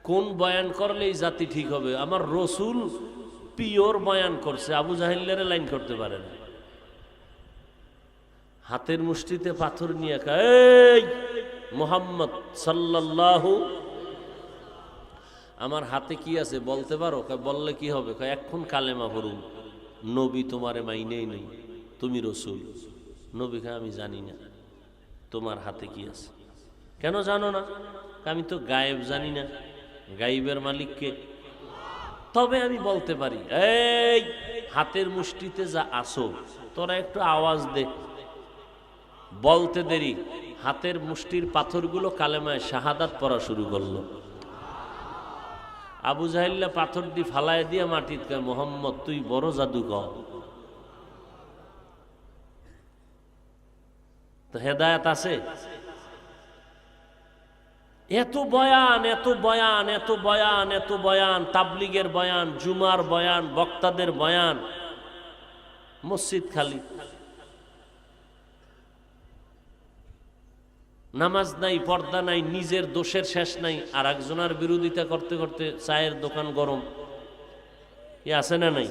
S1: কোন বয়ান করলেই জাতি ঠিক হবে? আমার রসুল পিওর বয়ান করছে, আবু জাহিল্লারে লাইন করতে পারে না। হাতের মুষ্টিতে পাথর নিয়ে এই মুহাম্মদ সাল্লাল্লাহু, আমার হাতে কি আছে বলতে পারো? বললে কি হবে? এখন কালেমা পড়ুন, নবী তোমারে মাইনেই নেই, তুমি রসুল। নবী আমি জানি না তোমার হাতে কি আছে। কেন জানো না? আমি তো গায়েব জানি না, গায়েবের মালিককে। তবে আমি বলতে পারি, এই হাতের মুষ্টিতে যা আসো, তোরা একটু আওয়াজ দে। বলতে দেরি, হাতের মুষ্টির পাথরগুলো কালেমায় শাহাদাত পড়া শুরু করলো। আবু জাহিল্লা পাথর দি ফালায় দিয়া মাটিত কয়, মোহাম্মদ তুই বড় জাদুকর। তো হেদায়েত আছে? এত বয়ান, এত বয়ান, এত বয়ান, এত বয়ান, তাবলিগের বয়ান, জুমার বয়ান, বক্তাদের বয়ান, মসজিদ খালি। নামাজ নাই, পর্দা নাই, নিজের দোষের শেষ নাই, আর একজনের বিরোধিতা করতে করতে চায়ের দোকান গরম। এ আছে না নাই?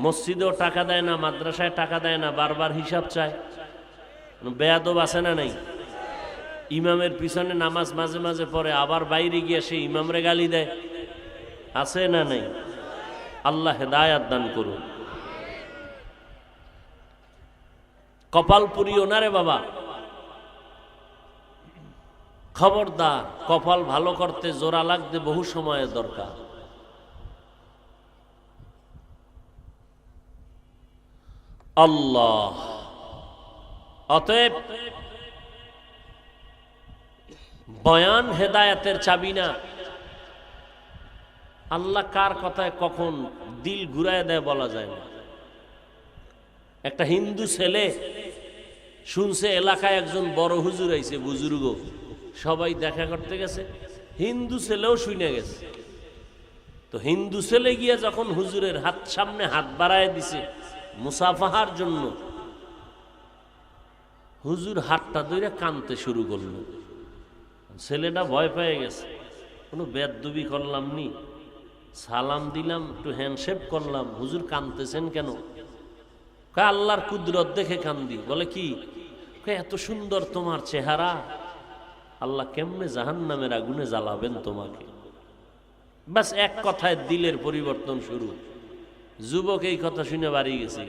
S1: মসজিদেও টাকা দেয় না, মাদ্রাসায় টাকা দেয় না, বারবার হিসাব চায়। বেয়াদব আছে না নাই? ইমামের পিছনে নামাজ মাঝে মাঝে পড়ে, আবার বাইরে গিয়ে সে ইমামরে গালি দেয়। আছে না নাই? আল্লাহ হেদায়াত দান করুন। কপাল পুরিও না রে বাবা, খবরদার। কপাল ভালো করতে জোড়া লাগতে বহু সময়ের দরকার। আল্লাহ, অতএব বয়ান হেদায়াতের চাবি না। আল্লাহ কার কথায় কখন দিল ঘুরায় দেয় বলা যায় না। একটা হিন্দু ছেলে শুনছে এলাকায় একজন বড় হুজুর আইছে, বুজুর্গ, সবাই দেখা করতে গেছে, হিন্দু ছেলেও শুনে গেছে। তো হিন্দু ছেলে গিয়ে যখন হুজুরের সামনে হাত বাড়ায় দিছে মুসাফাহার জন্য, হুজুর হাতটা ধরে কাঁদতে শুরু করলো। ছেলেটা ভয় পেয়ে গেছে, কোনো বেদবি করলাম নি, সালাম দিলাম, একটু হ্যান্ডশেক করলাম, হুজুর কাঁদতেছেন কেন? আল্লাহর কুদরত দেখে কান্দি। বলে কি? এত সুন্দর তোমার চেহারা, আল্লাহ কেমনে জাহান্নামের আগুনে জ্বালাবেন তোমাকে। বাস এক কথায় দিলের পরিবর্তন শুরু। যুবক এই কথা শুনে বাড়ি গেছে,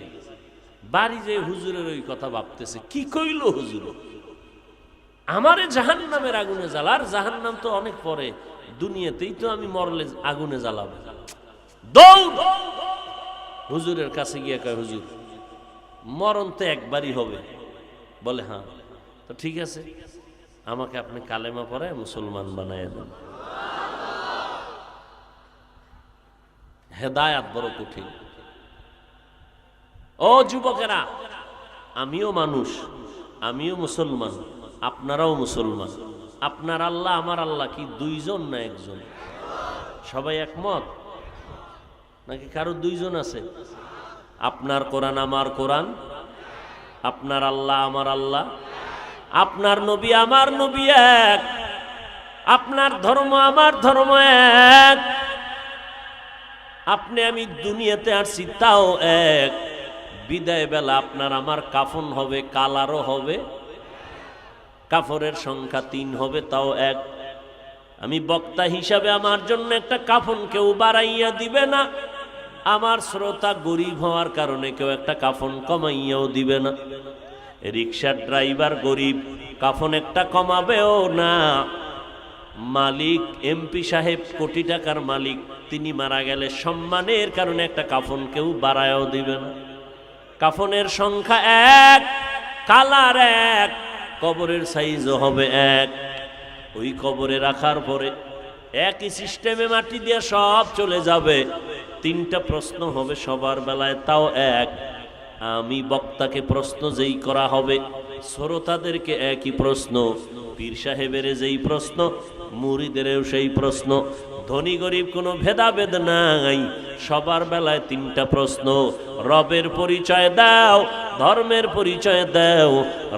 S1: বাড়ি যে হুজুরের ওই কথা ভাবতেছে, কি কইল হুজুর, আমারে জাহান্নামের আগুনে জ্বালার, জাহান্নাম তো অনেক পরে, দুনিয়াতেই তো আমি মরলে আগুনে জ্বালাবো। দৌড় হুজুরের কাছে গিয়ে কয়, হুজুর মরণ তো একবারই হবে। বলে হ্যাঁ, তো ঠিক আছে, আমাকে আপনি কালেমা পড়ায় মুসলমান বানায় দেন। হেদায়াত বড় কঠিন। ও যুবকেরা, আমিও মানুষ, আমিও মুসলমান, আপনারাও মুসলমান। আপনার আল্লাহ আমার আল্লাহ কি দুইজন না একজন? সবাই একমত নাকি কারো দুইজন আছে? আপনার কোরআন আমার কোরআন, আপনার আল্লাহ আমার আল্লাহ, আপনার নবী আমার নবী এক, আপনার ধর্ম আমার ধর্ম এক, আপনি আমি দুনিয়াতে আসছি তাও এক। বিদায় বেলা আপনার আমার কাফন হবে, কালারও হবে, কাফনের সংখ্যা 3 হবে, তাও এক। আমি বক্তা হিসাবে আমার জন্য একটা কাফন কেউ বাড়াইয়া দিবে না, আমার শ্রোতা গরিব হওয়ার কারণে কেউ একটা কাফন কমাইয়াও দিবে না। রিকশার ড্রাইভার গরিব, কাফন একটা কমাবেও না। মালিক এমপি সাহেব কোটি টাকার মালিক, তিনি মারা গেলে সম্মানের কারণে একটা কাফন কেউ বাড়ায়ও দিবে না। কাফনের সংখ্যা এক, কালার এক, কবরের সাইজও হবে এক। ওই কবরে রাখার পরে একই সিস্টেমে মাটি দিয়ে সব চলে যাবে। 3টা প্রশ্ন হবে সবার বেলায়, তাও এক। আমি বক্তাকে প্রশ্ন যেই করা হবে, শ্রোতাদেরকে একই প্রশ্ন, পীর সাহেবের যেই প্রশ্ন, মুরিদেরও সেই প্রশ্ন। ধনী গরিব কোনো ভেদাভেদ নাই, সবার বেলায় 3টা প্রশ্ন। রবের পরিচয় দাও, ধর্মের পরিচয় দাও,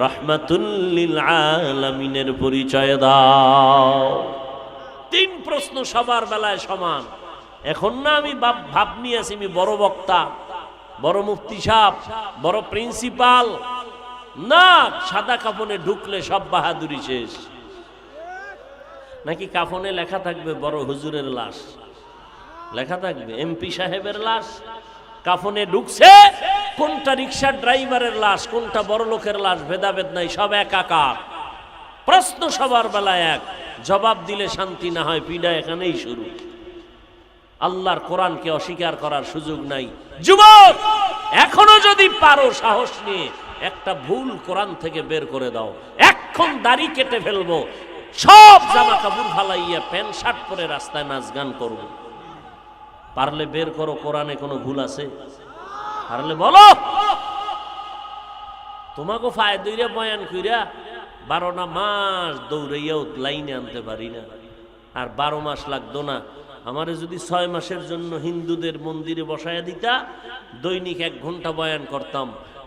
S1: রাহমাতুল লিল আলামিনের পরিচয় দাও। 3 প্রশ্ন সবার বেলায় সমান। এখন না আমি ভাব নিয়ে আছি আমি বড় বক্তা, বড় মুফতি সাহেব, বড় প্রিন্সিপাল, না। সাদা কাফনে ঢুকলে সব বাহাদুরি শেষ। নাকি কাফনে লেখা থাকবে বড় হুজুরের লাশ, লেখা থাকবে এমপি সাহেবের লাশ। কাফনে ঢুকছে, কোনটা রিকশার ড্রাইভারের লাশ, কোনটা বড় লোকের লাশ, ভেদাভেদ নাই, সব একাকার। প্রশ্ন সবার বেলায় এক। জবাব দিলে শান্তি না হয়, পিডা এখানেই শুরু। আল্লাহর কোরআনকে অস্বীকার করার সুযোগ নাই। যুবক, এখনো যদি পারো সাহস নিয়ে একটা ভুল কোরআন থেকে বের করে দাও। এখন দাড়ি কেটে ফেলবো, সব জামা কাপড় ফালাইয়া প্যান্ট শার্ট পরে রাস্তায় নাচ গান করবো। পারলে বের করো, কোরআনে কোনো ভুল আছে? পারলে বলো। তোমাকে ফায়দা বয়ান কইরা 12টা মাস দৌড়াইয়াও লাইনে আনতে পারি না। আর 12 মাস লাগতো না, আমারে যদি 6 মাসের জন্য হিন্দুদের মন্দিরে বসায়া দিতা, দৈনিক 1 ঘন্টা বয়ান করতাম,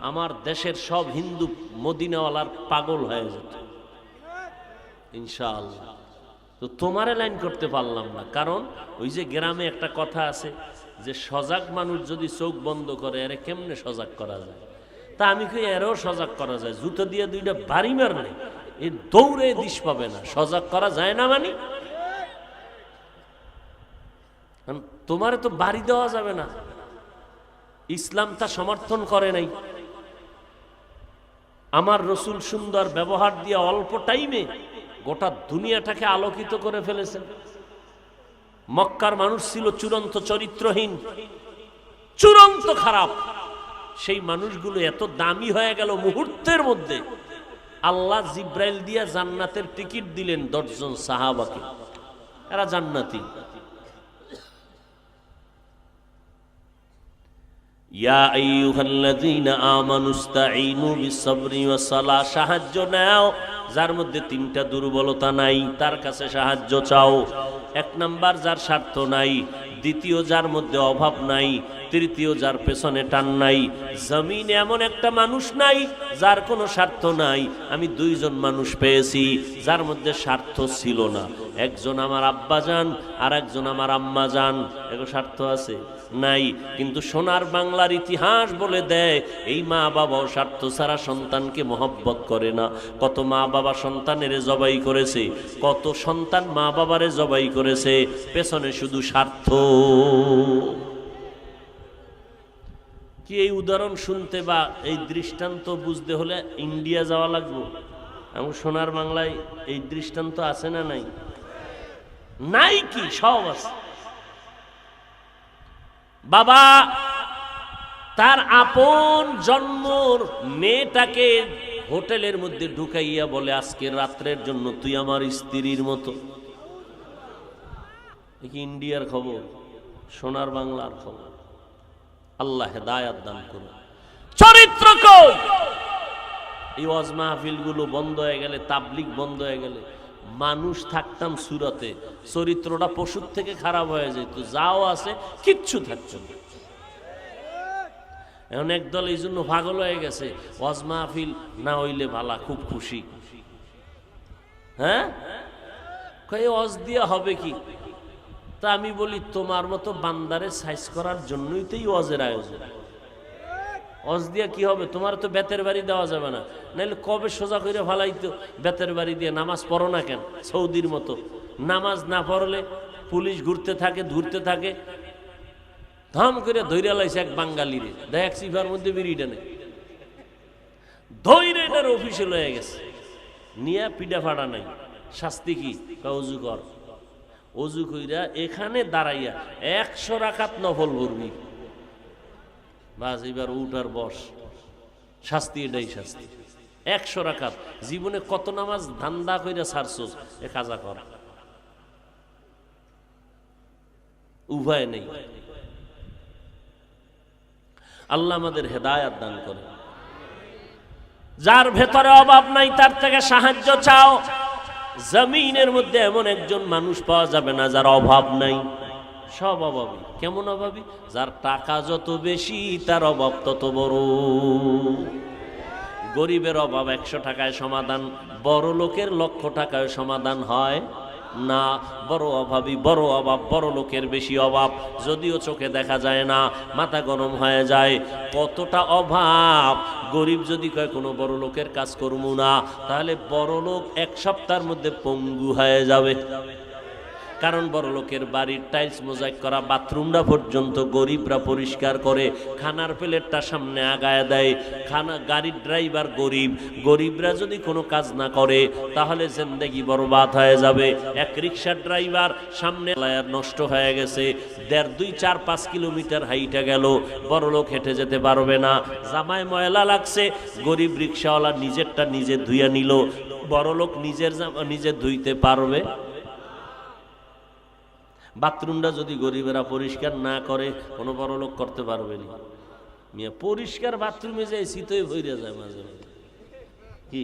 S1: আমার দেশের সব হিন্দু মদিনাওয়ালার পাগল হয়ে যেত ইনশাআল্লাহ। তো তোমারে লাইন করতে পারলাম না, কারণ ওই যে গ্রামে একটা কথা আছে যে সজাগ মানুষ যদি চোখ বন্ধ করে, এরে কেমনে সজাগ করা যায়? তা আমি কই এরও সজাগ করা যায়, জুতো দিয়ে 2টা বাড়ি মারলে এ দৌড়ে দিশ পাবে না। সজাগ করা যায় না মানে তোমারে তো বাড়ি দেওয়া যাবে না। ইসলাম তা সমর্থন করে নাই। আমার রসুল সুন্দর ব্যবহার দিয়ে অল্প টাইমে গোটা দুনিয়াটাকে আলোকিত করে ফেলেছেন। মক্কার মানুষ ছিল চূড়ান্ত চরিত্রহীন, চূড়ান্ত খারাপ। সেই মানুষগুলো এত দামি হয়ে গেল মুহূর্তের মধ্যে। আল্লাহ জিব্রাইল দিয়া জান্নাতের টিকিট দিলেন 10 জন সাহাবাকে, এরা জান্নাতি। ইয়া আইয়ুহাল্লাযীনা আমানুস্তাঈনু বিস-সাবরি ওয়াস-সালাহ, সাহায্য নাও যার মধ্যে 3টা দুর্বলতা নাই তার কাছে সাহায্য চাও। 1 নাম্বার যার স্বার্থ নাই, দ্বিতীয় যার মধ্যে অভাব নাই, তৃতীয় যার পেছনে টান নাই। জমিনে এমন একটা মানুষ নাই যার কোনো স্বার্থ নাই। আমি 2 জন মানুষ পেয়েছি যার মধ্যে স্বার্থ ছিল না। একজন আমার আব্বাজান আর একজন আমার আম্মাজান। এগো স্বার্থ আছে নাই, কিন্তু সোনার বাংলার ইতিহাস বলে দেয় এই মা বাবাও স্বার্থ ছাড়া সন্তানকে মহব্বত করে না। কত মা বাবা সন্তানের জবাই করেছে, কত সন্তান মা বাবারে জবাই করেছে, পেছনে শুধু স্বার্থ। কি এই উদাহরণ শুনতে বা এই দৃষ্টান্ত বুঝতে হলে ইন্ডিয়া যাওয়া লাগবে? এবং সোনার বাংলায় এই দৃষ্টান্ত আছে না নাই? নাই কি? সব আছে। বাবা তার আপন জন্মর মেয়েটাকে হোটেলের মধ্যে ঢুকাইয়া বলে আজকে রাত্রের জন্য তুই আমার স্ত্রীর মতো। কি ইন্ডিয়ার খবর? সোনার বাংলার খবর। আল্লাহ হেদায়াত দান করুন। চরিত্র কই? এই ওয়াজ মাহফিল গুলো বন্ধ হয়ে গেলে, তাবলিগ বন্ধ হয়ে গেলে, মানুষ থাকতাম সুরতে, চরিত্রটা পশুর থেকে খারাপ হয়ে যেত। যাও আছে কিচ্ছু থাকতো না। এখন একদল এই জন্য পাগল হয়ে গেছে, ওয়াজ মাহফিল না হইলে ভালা, খুব খুশি। হ্যাঁ, কই ওয়াজ দিয়া হবে কি? তা আমি বলি তোমার মতো বান্দারে সাইজ করার জন্যই তো এই ওয়াজের আয়োজন। ওয়াজ দিয়া কি হবে? তোমার তো বেতের বাড়ি দেওয়া যাবে না, নাহলে কবে সোজা করে ফালাইতো। বেতের বাড়ি দিয়ে নামাজ পড়ো না কেন? সৌদির মতো নামাজ না পড়লে পুলিশ ঘুরতে থাকে, ধাম করে ধৈর্য লাইছে এক বাঙালিরে, দেখ সিফার মধ্যে বিড়িটা নেই, ধৈর্য এটার অফিসে লয়ে গেছে, নিয়ে পিঠা ফাড়া নাই। শাস্তি কি? অজু কর। অজু কইরা এখানে দাঁড়াইয়া 100 রাকাত নফল পড়বি, বাস এবার উঠার বস। শাস্তি এটাই শাস্তি। 100 রাকাত। জীবনে কত নামাজ ধান্দা কইরা ছাড়ছস, এ কাজা কর। উভয় নেই। আল্লাহ আমাদের হেদায়াত দান করে। যার ভেতরে অভাব নাই তার থেকে সাহায্য চাও। জমিনের মধ্যে এমন একজন মানুষ পাওয়া যাবে না যার অভাব নাই। সব অভাবী। কেমন অভাবী? যার টাকা যত বেশি তার অভাব তত বড়। গরিবের অভাব 100 টাকায় সমাধান, বড় লোকের 1,00,000 টাকায় সমাধান হয় না। বড় অভাবী, বড় অভাব, বড় লোকের বেশি অভাব, যদিও চোখে দেখা যায় না, মাথা গরম হয়ে যায়। কতটা অভাব! গরিব যদি কয় কোনো বড় লোকের কাজ করবো না, তাহলে বড় লোক 1 সপ্তাহের মধ্যে পঙ্গু হয়ে যাবে। কারণ বড় লোকের বাড়ির টাইলস মোজাইক করা বাথরুমটা পর্যন্ত গরিবরা পরিষ্কার করে, খানার প্লেটটা সামনে আগায় দেয়। গাড়ির ড্রাইভার গরিব, গরিবরা যদি কোনো কাজ না করে তাহলে জিন্দেগি বরবাদ হয়ে যাবে। এক রিক্সার ড্রাইভার সামনে টায়ার নষ্ট হয়ে গেছে, 1.5, 2, 4, 5 কিলোমিটার হাইটা গেল, বড় লোক হেঁটে যেতে পারবে না। জামায় ময়লা লাগছে, গরিব রিক্সাওয়ালা নিজেরটা নিজে ধুইয়া নিল। বড় লোক নিজের জামা নিজে ধুইতে পারবে? বাথরুমটা যদি গরিবেরা পরিষ্কার না করে কোনো বড় লোক করতে পারবে না। মিয়া পরিষ্কার বাথরুমে যায় শীতই ভরে যায় মাঝে মাঝে। কি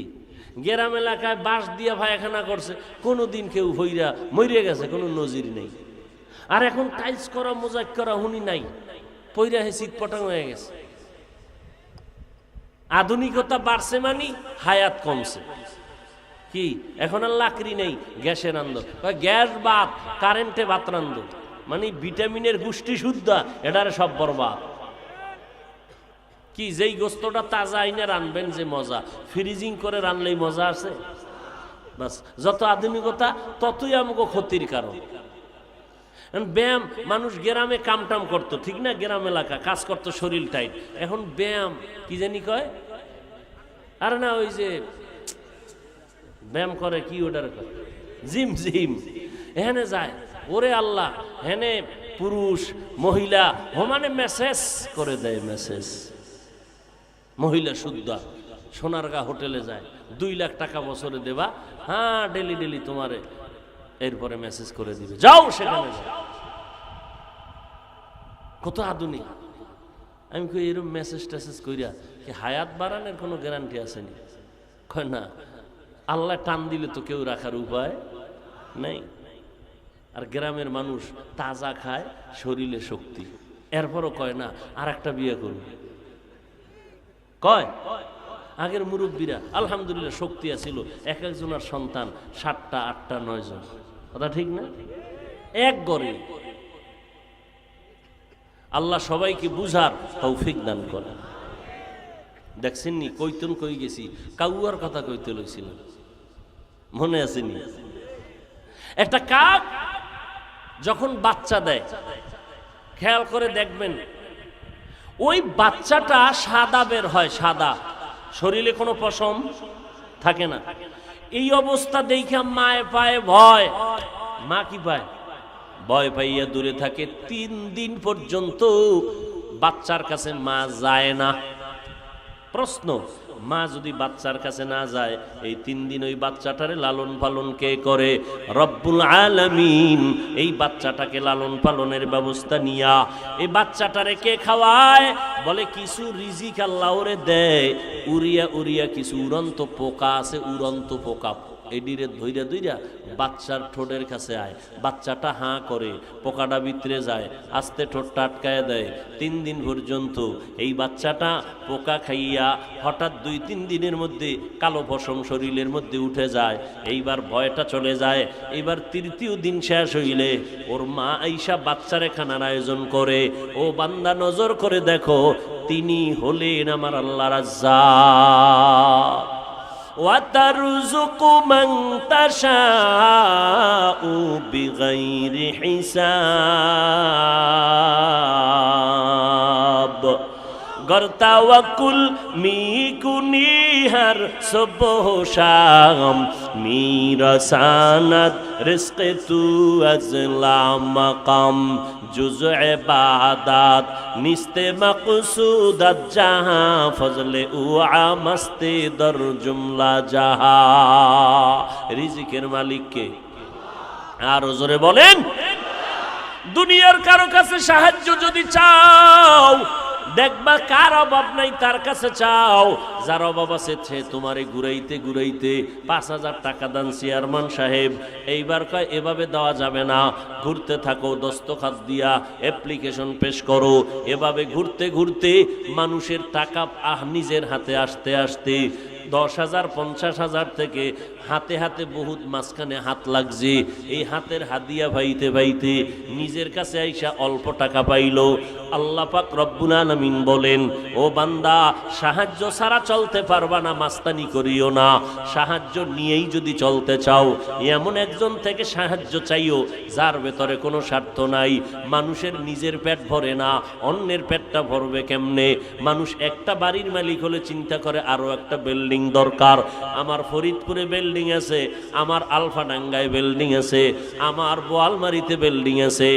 S1: গ্রাম এলাকায় বাঁশ দিয়ে পায়খানা করছে, কোনোদিন কেউ ভইরা মরে গেছে, কোনো নজির নেই। আর এখন টাইলস করা মোজাইক করা হুনি নাই, পইরা হে শীত পটাং হয়ে গেছে। আধুনিকতা বাড়ছে মানে হায়াত কমছে। কি এখন আর লাকড়ি নেই, গ্যাসে রান্ধ, গ্যাস বাদ, কারেন্টে ভাত রান্ধ, মানে ভিটামিনের পুষ্টি শুদ্ধ, এটার সব বরবাদ। কি যেই গোস্তটা তাজা আইনে রানবেন যে মজা, ফ্রিজিং করে রানলেই মজা আছে? বাস, যত আধুনিকতা ততই আমাকে ক্ষতির কারণ। ব্যায়াম মানুষ গ্রামে কামটাম করতো, ঠিক না? গ্রাম এলাকা কাজ করতো, শরীর টাইট। এখন ব্যায়াম কি জানি কয়, আর না ওই যে ব্যায়াম করে কি ওটার জিম, জিম এখানে যায়। ওরে আল্লাহ, হেনে পুরুষ মহিলা মানে মেসেজ করে দেয়, মেসেজ। মহিলা শুদ্ধা সোনারগাঁ হোটেলে যায়, 2 লাখ টাকা বছরে দেবা, হ্যাঁ ডেলি ডেলি তোমারে, এরপরে মেসেজ করে দিবে, যাও সেখানে যাও। কত আধুনিক! আমি কই এরকম মেসেজ টেসেজ কইরা কি হায়াত বাড়ানোর কোনো গ্যারান্টি আসেনি? কয় না, আল্লাহ টান দিলে তো কেউ রাখার উপায় নেই। আর গ্রামের মানুষ তাজা খায়, শরীরে শক্তি, এরপরও কয় না আর একটা বিয়ে করুন। কয় আগের মুরব্বীরা আলহামদুলিল্লাহ শক্তি আছিল, এক একজনের সন্তান 7টা 8টা 9 জন, কথা ঠিক না? এক গড়ে। আল্লাহ সবাইকে বুঝার তৌফিক দান করে। দেখছেন নি কইতন কই গেছি, কাউয়ার কথা কইতে লইছিলাম, মনে আসেনি? একটা কাক যখন বাচ্চা দেয়, খেয়াল করে দেখবেন ওই বাচ্চাটা সাদা বের হয়, সাদা, শরীরে কোনো পশম থাকে না। এই অবস্থা দেখে মায়ে পায় ভয়। মা কি পায়? ভয় পাইয়া দূরে থাকে। 3 দিন পর্যন্ত বাচ্চার কাছে মা যায় না। প্রশ্ন, মা যদি বাচ্চার কাছে না যায়, এই 3 দিন ওই বাচ্চাটারে লালন পালন কে করে? রব্বুল আলামিন এই বাচ্চাটাকে লালন পালনের ব্যবস্থা নিয়া এই বাচ্চাটারে কে খাওয়ায়? বলে কিছু রিজিক আল্লাহ ওরে দেয়, উড়িয়া উড়িয়া কিছু উড়ন্ত পোকা আছে, উড়ন্ত পোকা এডিরে ধইরা ধইরা বাচ্চার ঠোঁটের কাছে আয়, বাচ্চাটা হাঁ করে, পোকাটা ভিতরে যায়, আস্তে ঠোঁটটা আটকায় দেয়। 3 দিন পর্যন্ত এই বাচ্চাটা পোকা খাইয়া হঠাৎ 2-3 দিনের মধ্যে কালো পশম শরীরের মধ্যে উঠে যায়। এইবার ভয়টা চলে যায়। এইবার 3য় দিন শেষ হইলে ওর মা আইসা বাচ্চারে খানার আয়োজন করে। ও বান্দা নজর করে দেখো, তিনি হলেন আমার আল্লাহ রাজ্জাক। وَتَرْزُقُ مَنْ تَشَاءُ بِغَيْرِ حِسَابٍ গর্তাওয়াকুল মিকুনিহার সুবহ শাম মিরাসানাত রিজকে তু আজলাম মাকাম জুজ ইবাদাত নিস্তে মাকসুদাত জাহা ফজলে উ আমস্তে দর জুমলা জাহা। রিজিকের মালিক কে? আর জোরে বলেন। দুনিয়ার কারো কাছে সাহায্য যদি চাও, দেখবা কার অভাব নাই, তার কাছে চাও। যার অভাব আছে সে তোমারে ঘুরাইতে ঘুরাইতে 5,000 টাকা দান চেয়ারম্যান সাহেব। এইবার কয় এভাবে দেওয়া যাবে না, ঘুরতে থাকো, দস্তখত দিয়া অ্যাপ্লিকেশন পেশ করো। এভাবে ঘুরতে ঘুরতে মানুষের টাকা নিজের হাতে আসতে আসতে 10,000 50,000 থেকে হাতে হাতে বহুত মাঝখানে হাত লাগছে। এই হাতের হাদিয়া ভাইতে ভাইতে নিজের কাছে আইসা অল্প টাকা পাইল। আল্লাহ পাক রব্বুল আলামিন বলেন, ও বান্দা, সাহায্য ছাড়া চলতে পারবা না, মাস্তানি করিও না। সাহায্য নিয়েই যদি চলতে চাও, এমন একজন থেকে সাহায্য চাইও যার ভেতরে কোনো স্বার্থ নাই। মানুষের নিজের পেট ভরে না, অন্যের পেটটা ভরবে কেমনে? মানুষ একটা বাড়ির মালিক হলে চিন্তা করে আরো একটা বিল্ডিং দরকার। আমার ফরিদপুরে বিল্ডিং আছে, আমার আলফাডাঙ্গায় বিল্ডিং আছে, আমার বোয়ালমারিতে বিল্ডিং আছে,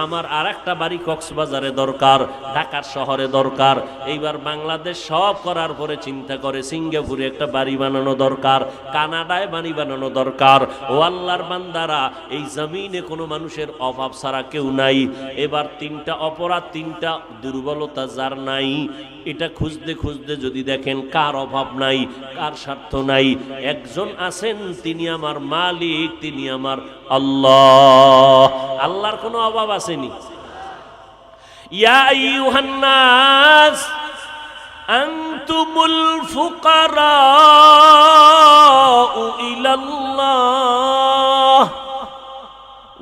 S1: আমার আর একটা বাড়ি কক্সবাজারে দরকার, ঢাকার শহরে দরকার। এইবার বাংলাদেশ সব করার পরে চিন্তা করে সিঙ্গাপুরে একটা বাড়ি বানানো দরকার, কানাডায় বাড়ি বানানো দরকার। ও আল্লাহর বান্দারা, এই জমিনে কোনো মানুষের অভাব ছাড়া কেউ নাই। এবার 3টা অপরাধ, 3টা দুর্বলতা যার নাই, এটা খুঁজতে খুঁজতে যদি দেখেন কার অভাব নাই, কার স্বার্থ নাই, একজন আছেন, তিনি আমার মালিক, তিনি আমার আল্লাহ। আল্লাহর কোনো অভাব আসেনি। ইয়া আইয়ুহান নাস আনতুমুল ফুকারাউ ইলাল্লাহ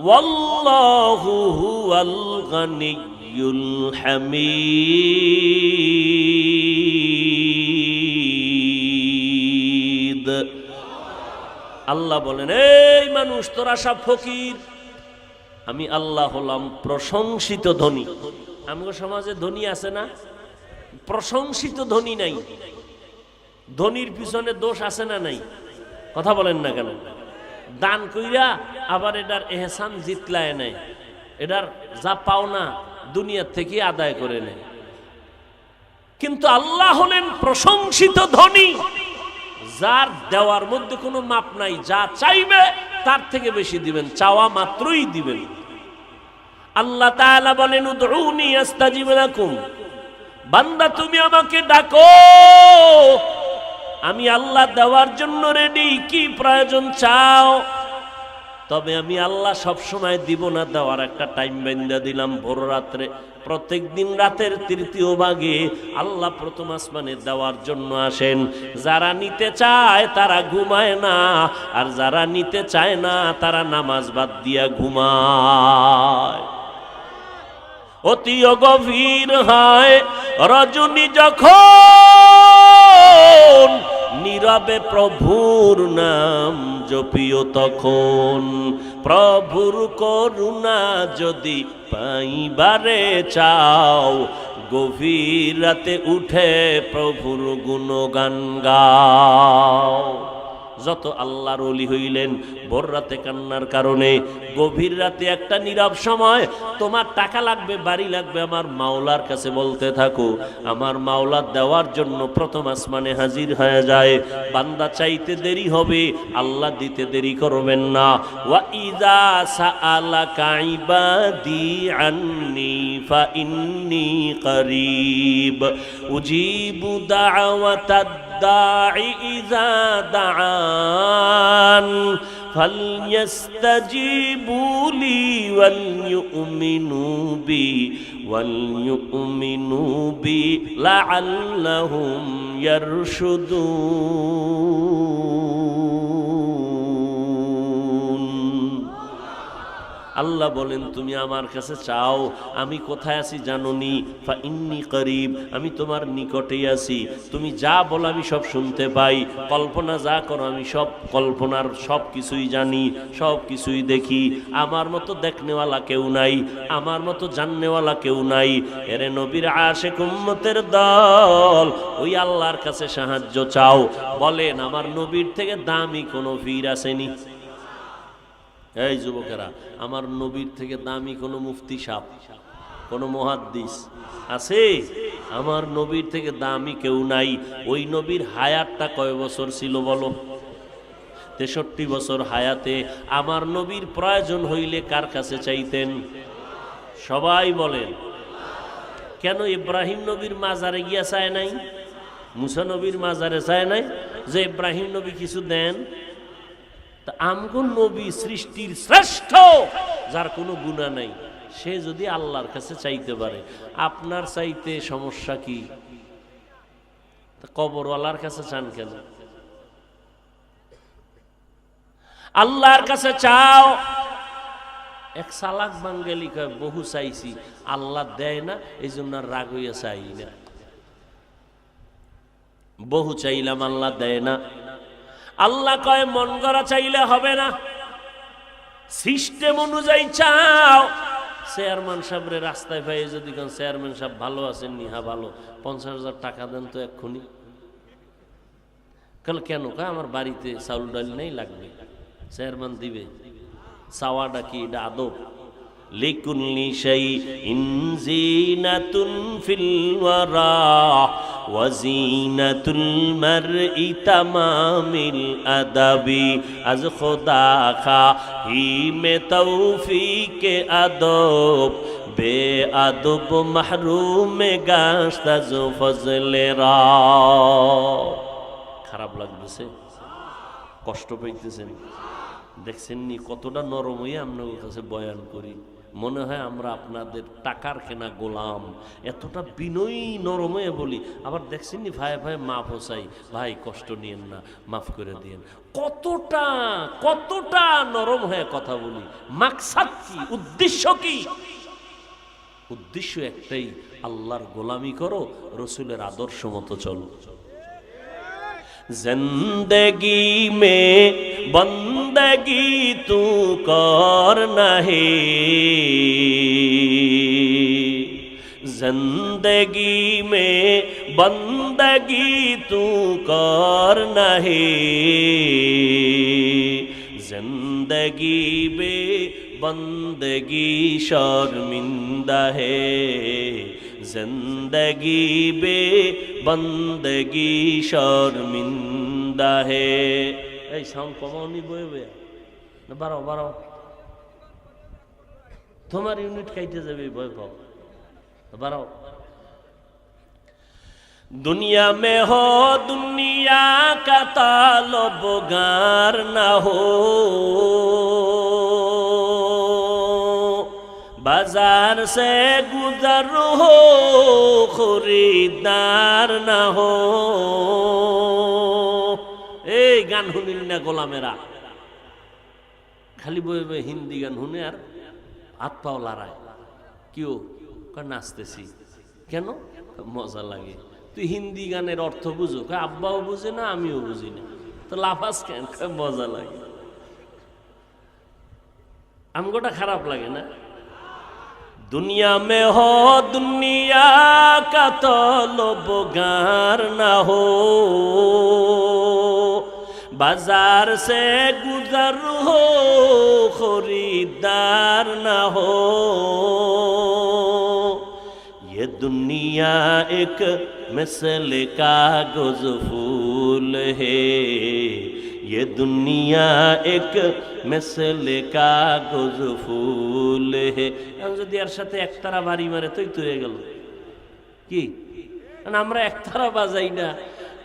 S1: ওয়াল্লাহু হুয়াল গানিয়্যুল হামিদ। আল্লাহ বলেন, এই মানুষ তোরা সব ফকির, আমি আল্লাহ হলাম প্রশংসিত ধনী। আমগো সমাজে ধনী আছে না? প্রশংসিত ধনী নাই। ধনীর পিছনে দোষ আছে না নাই? কথা বলেন না কেন? দান কইরা আবার এটার এহসান জিতলায় নেয়, এটার যা পাওনা দুনিয়ার থেকে আদায় করে নেয়। কিন্তু আল্লাহ হলেন প্রশংসিত ধনী, যার দেওয়ার মধ্যে কোনো মাপ নাই। যা চাইবে তার থেকে বেশি দিবেন, চাওয়া মাত্রই দিবেন। আল্লাহ তাআলা বলেন উদউনি আস্তাজিব লাকুম, বান্দা তুমি আমাকে ডাকো, আমি আল্লাহ দেওয়ার জন্য রেডি। কি প্রয়োজন চাও, তবে আমি আল্লাহ সব সময় দিব না। দেওয়ার একটা টাইম বেঁধে দিলাম, ভোর রাত্রে। প্রত্যেক দিন রাতের তৃতীয় ভাগে আল্লাহ প্রথম আসমানে দেওয়ার জন্য আসেন। যারা নিতে চায় তারা ঘুমায় না, আর যারা নিতে চায় না তারা নামাজ বাদ দিয়া ঘুমায়। অতি গভীর হয় রজনী যখন, নীরবে প্রভুর নাম জপিও তখন। প্রভুর করুণা যদি পাইবারে চাও, গভীর রাতে উঠে প্রভুর গুণগান গাও। যত আল্লাহর ওলি হইলেন ভোর রাতে কান্নার কারণে, গভীর রাতে একটা নীরব সময়, তোমার টাকা লাগবে, বাড়ি লাগবে, আমার মাওলার কাছে বলতে থাকো। আমার মাওলা দেওয়ার জন্য প্রথম আসমানে হাজির হয়ে যায়। বান্দা চাইতে দেরি হবে, আল্লাহ দিতে দেরি করবেন না। ওয়া ইযা সাআলাকা ইবাদি আন্নী ফাইন্নী করিব উজিবু দাওয়াতাদ দাঈ ইযা দাআন فَلْيَسْتَجِيبُوا لِي وَلْيُؤْمِنُوا بِي لَعَلَّهُمْ يَرْشُدُونَ। আল্লাহ বলেন তুমি আমার কাছে চাও, আমি কোথায় আছি জানোনি? ফাইন্নী করিব, আমি তোমার নিকটেই আছি। তুমি যা বলো আমি সব শুনতে পাই, কল্পনা যা করো আমি সব কল্পনার সব কিছুই জানি, সব কিছুই দেখি। আমার মতো দেখনেওয়ালা কেউ নাই, আমার মতো জাননেওয়ালা কেউ নাই। এরে নবীর আশিক উম্মতের দল, ওই আল্লাহর কাছে সাহায্য চাও। বলেন আমার নবীর থেকে দামি কোনো পীর আসেনি? এই যুবকেরা, আমার নবীর থেকে দামি কোনো মুফতি সাহেব, কোনো মুহাদ্দিস আছে? আমার নবীর থেকে দামি কেউ নাই। ওই নবীর হায়াতটা কয় বছর ছিল বলো? 63 বছর হায়াতে আমার নবীর প্রয়োজন হইলে কার কাছে চাইতেন? সবাই বলেন। কেন ইব্রাহিম নবীর মাজারে গিয়া চায় নাই? মুসা নবীর মাজারে চায় নাই যে ইব্রাহিম নবী কিছু দেন? আমগো নবী সৃষ্টির শ্রেষ্ঠ, যার কোনো গুনাহ নাই, সে যদি আল্লাহর কাছে চাইতে পারে, আপনার চাইতে সমস্যা কি? কবরওয়ালার কাছে চান কেন? আল্লাহর কাছে চাও। এক সালাক বাঙ্গালি কয় বহু চাইছি, আল্লাহ দেয় না, এই জন্য রাগ হইয়া চাই না। বহু চাইলাম আল্লাহ দেয় না। আল্লাহ কয় মন গড়া চাইলে হবে না, সিস্টেম অনুযায়ী চাও। চেয়ারম্যান সাহেবের রাস্তায় পাই যদি কোন চেয়ারম্যান সাহেব ভালো আছেন, নিহা ভালো, 50,000 টাকা দেন তো এক্ষুনি। কেন? আমার বাড়িতে চাউল ডাল নেই, লাগবে। চেয়ারম্যান দিবে। চাওয়াটা কি? এটা আদব। লিকুল্লি শাইইন জিনাতুন ফিল ওয়ারা ওয়া জিনাতুল মারই তামামিল আদাবি আজ খোদা খাহি মে তৌফিকে আদব বে আদব মাহরুম গাস্তাজ ফজলেরা। খারাপ লাগতেছে? কষ্ট পাইতেছেন? দেখছেন নি কতটা নরম হয়ে আপনার কাছে বয়ান করি? মনে হয় আমরা আপনাদের টাকার কেনা গোলাম, এতটা বিনয়ী নরম হয়ে বলি। আবার দেখছেন নি ভাই ভাই মাফ হোসাই, ভাই কষ্ট নিয়েন না, মাফ করে দিয়েন। কতটা নরম হয়ে কথা বলি। মাকসাদ কি? উদ্দেশ্য কি? উদ্দেশ্য একটাই, আল্লাহর গোলামি করো, রসুলের আদর্শ মতো চলো। जिंदगी में बंदगी तू करना है जिंदगी में बंदगी तू करना है जिंदगी बे बंदगी शर्मिंदा है जिंदगी बे बंदगी शर्मिंदा है এই সাউন্ড কমাওনি বয়ে বয়ে না বাড়াও বাড়াও তোমার ইউনিট খাইতে যাবে ভয় পাও বাড়াও दुनिया में हो दुनिया का तालबगार ना हो बाजार से गुजर हो खरीदार ना हो ए गान শুনিল না গোলামেরা খালি বই বই হিন্দি গান শুনে আর হাত পাও লড়ায় কিও নাচতেছি কেন মজা লাগে তুই হিন্দি গানের অর্থ বুঝো আব্বাও বুঝে না আমিও বুঝি না তো লাফাস কেন মজা লাগে আমগোটা খারাপ লাগে না दुनिया में हो दुनिया का तलबगार ना हो बाजार से गुजर हो खरीदार ना हो ये दुनिया एक मिसल कागज फूल है ये दुनिया एक मिसल कागज फूल है যদি এর সাথে একতারা বাড়ি মারে তুই হয়ে গেল কি আমরা একতারা বাজাই না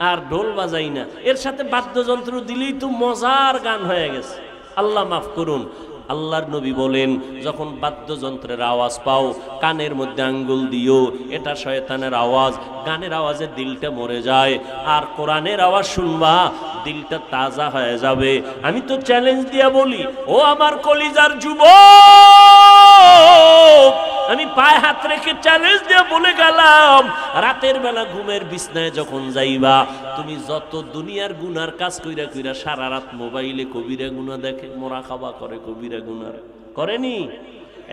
S1: আর ঢোল বাজাই না এর সাথে বাদ্যযন্ত্র দিলেই তো মজার গান হয়ে গেছে আল্লাহ মাফ করুন আল্লাহর নবী বলেন যখন বাদ্যযন্ত্রের আওয়াজ পাও কানের মধ্যে আঙ্গুল দিও এটা শয়তানের আওয়াজ গানের আওয়াজে দিলটা মরে যায় আর কোরআনের আওয়াজ শুনবা দিলটা তাজা হয়ে যাবে আমি তো চ্যালেঞ্জ দিয়া বলি ও আমার কলিজার যুবক আমি পায়ে হাত রেখে চ্যালেঞ্জ দিয়ে বলে গেলাম রাতের বেলা ঘুমের বিছনায় যখন যাইবা তুমি যত দুনিয়ার গুনার কাজ কইরা কইরা সারা রাত মোবাইলে কবিরা গুনাহ দেখে মোরাকাবা করে কবিরা গুনাহ করেনি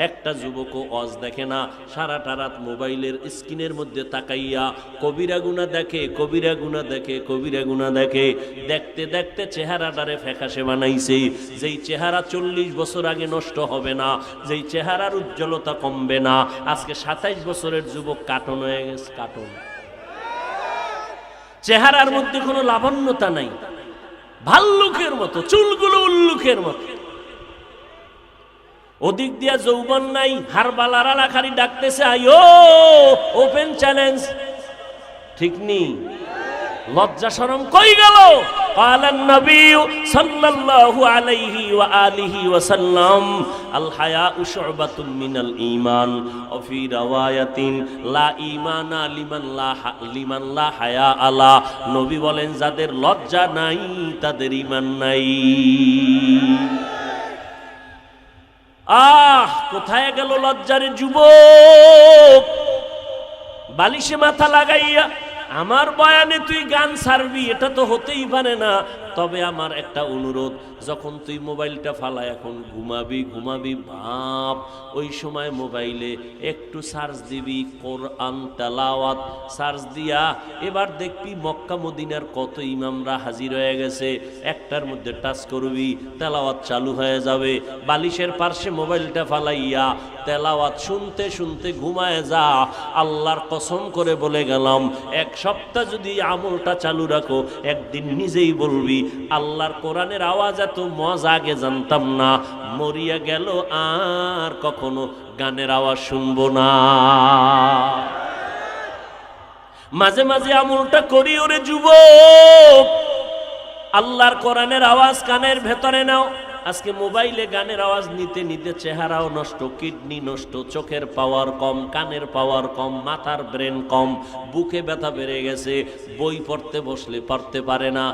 S1: একটা যুবকও ওয়াজ দেখে না সারাটা রাত মোবাইলের স্ক্রিনের মধ্যে তাকাইয়া কবিরা গুনাহ দেখে কবিরা গুনাহ দেখে কবিরা গুনাহ দেখে দেখতে দেখতে চেহারাটারে ফ্যাকাশে বানাইছে যেই চেহারা 40 বছর আগে নষ্ট হবে না যেই চেহারার উজ্জ্বলতা কমবে না আজকে 27 বছরের যুবক কাটন হয়ে গেছে কাটন চেহারার মধ্যে কোনো লাবণ্যতা নাই ভাল্লুকের মতো চুলগুলো উল্লুকের মতো ওদিক দিয়া যৌবন নাই হারবালারা লাখারি ডাকতেছে আইও ওপেন চ্যালেঞ্জ ঠিক নি লজ্জা শরম কই গেল قال النبي صلى الله عليه واله وسلم الحياء شعبة من الايمان وفي روايه لا ايمان لمن لا حياء له নবী বলেন যাদের লজ্জা নাই তাদের ঈমান নাই কোথায় গেল লজ্জার যুবক বালিশে মাথা লাগাইয়া আমার বয়ানে তুই গান ছাড়বি এটা তো হতেই পারে না তবে আমার একটা অনুরোধ যখন তুই মোবাইলটা ফালা এখন ঘুমাবি বাপ ওই সময় মোবাইলে একটু সার্চ দিবি কোরআন তেলাওয়াত সার্চ দিয়া এবার দেখবি মক্কা মদিনার কত ইমামরা হাজির হয়ে গেছে একটার মধ্যে টাচ করবি তেলাওয়াত চালু হয়ে যাবে বালিশের পাশে মোবাইলটা ফালাইয়া তেলাওয়াত শুনতে শুনতে ঘুমায় যা আল্লাহর কসম করে বলে গেলাম এক সপ্তাহ যদি আমলটা চালু রাখো একদিন নিজেই বলবি আল্লাহর কোরআনের আওয়াজ এত মজা আগে জানতাম না মরিয়া গেল আর কখনো গানের আওয়াজ শুনবো না মাঝে মাঝে আমলটা করি ওরে যুবক আল্লাহর কোরআনের আওয়াজ কানের ভেতরে নাও আজকে মোবাইলে গানের আওয়াজ নিতে নিতে চেহারাও নষ্ট কিডনি নষ্ট চোখের পাওয়ার কম কানের পাওয়ার কম মাথার ব্রেন কম বুকে ব্যথা বেড়ে গেছে বই পড়তে বসলে পড়তে পারে না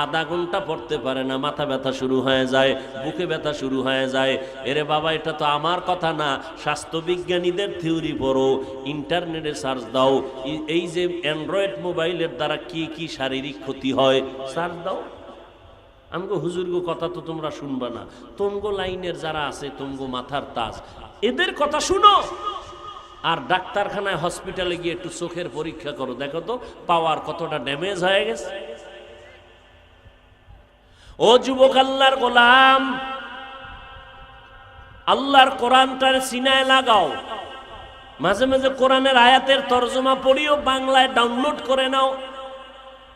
S1: আধা ঘন্টা পড়তে পারে না মাথা ব্যথা শুরু হয়ে যায় বুকে ব্যথা শুরু হয়ে যায় এরে বাবা এটা তো আমার কথা না স্বাস্থ্যবিজ্ঞানীদের থিওরি পড়ো ইন্টারনেটে সার্চ দাও এই যে অ্যান্ড্রয়েড মোবাইলের দ্বারা কি কি শারীরিক ক্ষতি হয় সার্চ দাও আমগো হুজুরগো কথা তো তোমরা শুনবা না, তোমগো লাইনের যারা আছে তোমগো মাথার তাজ, এদের কথা শুনো। আর ডাক্তারখানায় হসপিটালে গিয়ে একটু চোখের পরীক্ষা করো, দেখো তো পাওয়ার কতটা ড্যামেজ হয়ে গেছে। ও যুবক আল্লাহর গোলাম, আল্লাহর কোরআনটার সিনায় লাগাও। মাঝে মাঝে কোরআনের আয়াতের তরজমা পড়িও, বাংলায় ডাউনলোড করে নাও।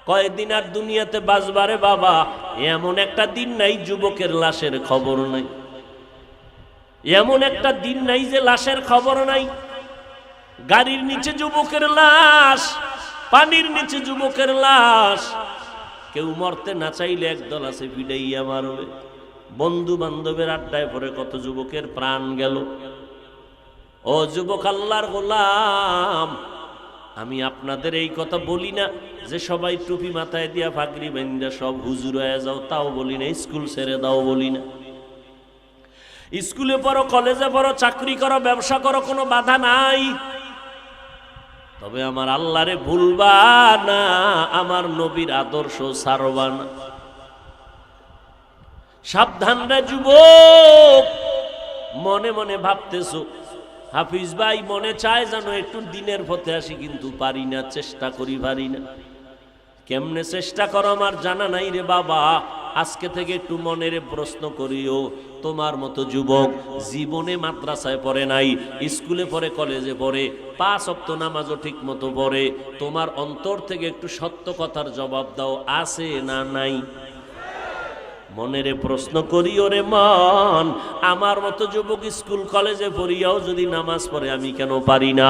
S1: কয়েকদিন আর দুনিয়াতে বাঁচবারে বাবা, এমন একটা দিন নাই যুবকের লাশের খবর নাই, এমন একটা দিন নাই যে লাশের খবর নাই। গাড়ির নিচে যুবকের লাশ, পানির নিচে যুবকের লাশ। কেউ মরতে না চাইলে একদল আছে পিটাইয়া মারবে। বন্ধু বান্ধবের আড্ডায় পরে কত যুবকের প্রাণ গেল। ও যুবক আল্লাহর গোলাম, আমি আপনাদের এই কথা বলি না যে সবাই টুপি মাথায় দিয়া পাগড়ি বাঁধা সব হুজুর হয়ে যাও, তাও বলি না। স্কুল ছেড়ে দাও বলি না। স্কুলে পড়ো, কলেজে পড়ো, চাকরি করো, ব্যবসা করো, কোনো বাধা নাই। তবে আমার আল্লাহরে ভুলবা না, আমার নবীর আদর্শ ছাড়বা না। সাবধান রে যুবক, মনে মনে ভাবতেছো হাফিজ ভাই মনে চায় জানো একটু দিনের পথে আসি, কিন্তু পারি না, চেষ্টা করি পারি না। কেমনে চেষ্টা করো আমার জানা নাই রে বাবা। আজকে থেকে একটু মনের প্রশ্ন করিও, তোমার মতো যুবক জীবনে মাদ্রাসায় পড়ে নাই, স্কুলে পড়ে, কলেজে পড়ে, 5 ওয়াক্ত নামাজও ঠিক মতো পড়ে, তোমার অন্তর থেকে একটু সত্য কথার জবাব দাও, আছে না নাই? মনেরে প্রশ্ন করি, ওরে মন, আমার মতো যুবক স্কুল কলেজে পড়িয়াও যদি নামাজ পড়ে আমি কেন পারি না?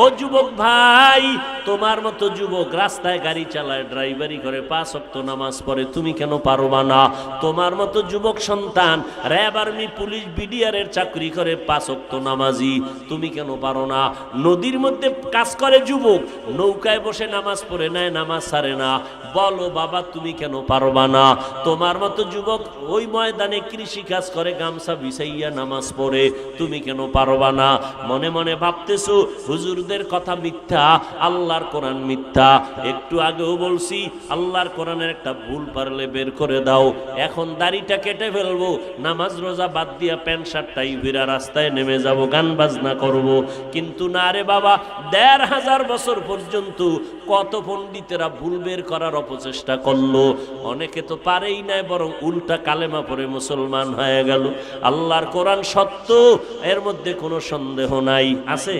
S1: ও যুবক ভাই, তোমার মতো যুবক রাস্তায় গাড়ি চালায়, ড্রাইভারি করে, 5 ওয়াক্ত নামাজ পড়ে, তুমি কেন পারবা না? তোমার মতো যুবক সন্তান র্যাব, আর্মি, পুলিশ, বিডিআরের চাকরি করে, 5 ওয়াক্ত নামাজি, তুমি কেন পারো না? নদীর মধ্যে কাজ করে যুবক, নৌকায় বসে নামাজ পড়ে নেয়, নামাজ ছাড়ে না, বলো বাবা তুমি কেন পারবা না? তোমার মতো যুবক ওই ময়দানে কৃষি কাজ করে, গামছা বিছাইয়া নামাজ পড়ে, তুমি কেন পারবা না? মনে মনে ভাবতেছো হুজুরদের কথা মিথ্যা, আল্লাহর কোরআন মিথ্যা। একটু আগেও বলছি আল্লাহর কোরআনের একটা ভুল পারলে বের করে দাও। এখন দাড়িটা কেটে ফেলবো, নামাজ রোজা বাদ দিয়া প্যান্ট শার্ট টাই ভিরা রাস্তায় নেমে যাব, গান বাজনা করব। কিন্তু না রে বাবা, 1500 বছর পর্যন্ত কত পণ্ডিতেরা ভুল বের করার অপচেষ্টা করলো, অনেকে তো পারেই নাই, বরং উল্টা কালেমা পড়ে মুসলমান হয়ে গেল। আল্লাহর কোরআন সত্য, এর মধ্যে কোনো সন্দেহ নাই। আছে?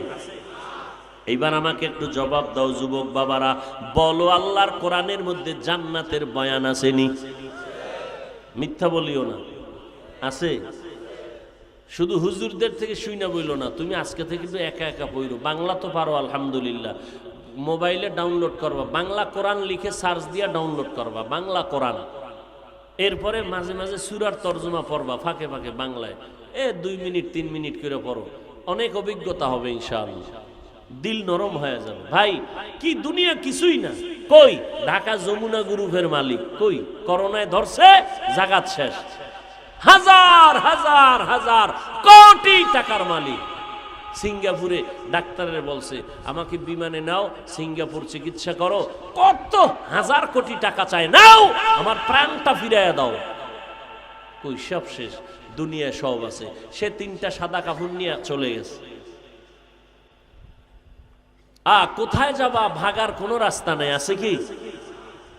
S1: এইবার আমাকে একটু জবাব দাও যুবক বাবারা, বলো আল্লাহর কোরআনের মধ্যে জান্নাতের বয়ান আসেনি? মিথ্যা বলিও না, আছে? শুধু হুজুরদের থেকে শুইনা বইলো না, তুমি আজকে থেকে তো একা একা পড়ো। বাংলা তো পারো আলহামদুলিল্লাহ, মোবাইলে ডাউনলোড করবা, বাংলা কোরআন লিখে সার্চ দিয়া ডাউনলোড করবা বাংলা কোরআন। এরপরে মাঝে মাঝে সূরার তরজমা পড়বা ফাঁকে ফাঁকে বাংলায়, 2 মিনিট 3 মিনিট করে পড়ো, অনেক অভিজ্ঞতা হবে ইনশাআল্লাহ, দিল নরম হয়ে যাবে। ভাই কি দুনিয়া কিছুই না। কই ঢাকা যমুনা গ্রুপের মালিক, কই করোনায় ধরছে, জাগাত শেষ, হাজার হাজার হাজার কোটি টাকার মালিক। সিঙ্গাপুরে ডাক্তারের বলছে আমাকে বিমানে নাও, সিঙ্গাপুর চিকিৎসা করো, কত হাজার কোটি টাকা চায়, নাও আমার প্রাণটা ফিরাইয়া দাও। কই সব শেষ, দুনিয়ায় সব আছে। সে 3টা সাদা কাপড় নিয়ে চলে গেছে। কোথায় যাবা, ভাগার কোনো রাস্তা নাই, আছে কি?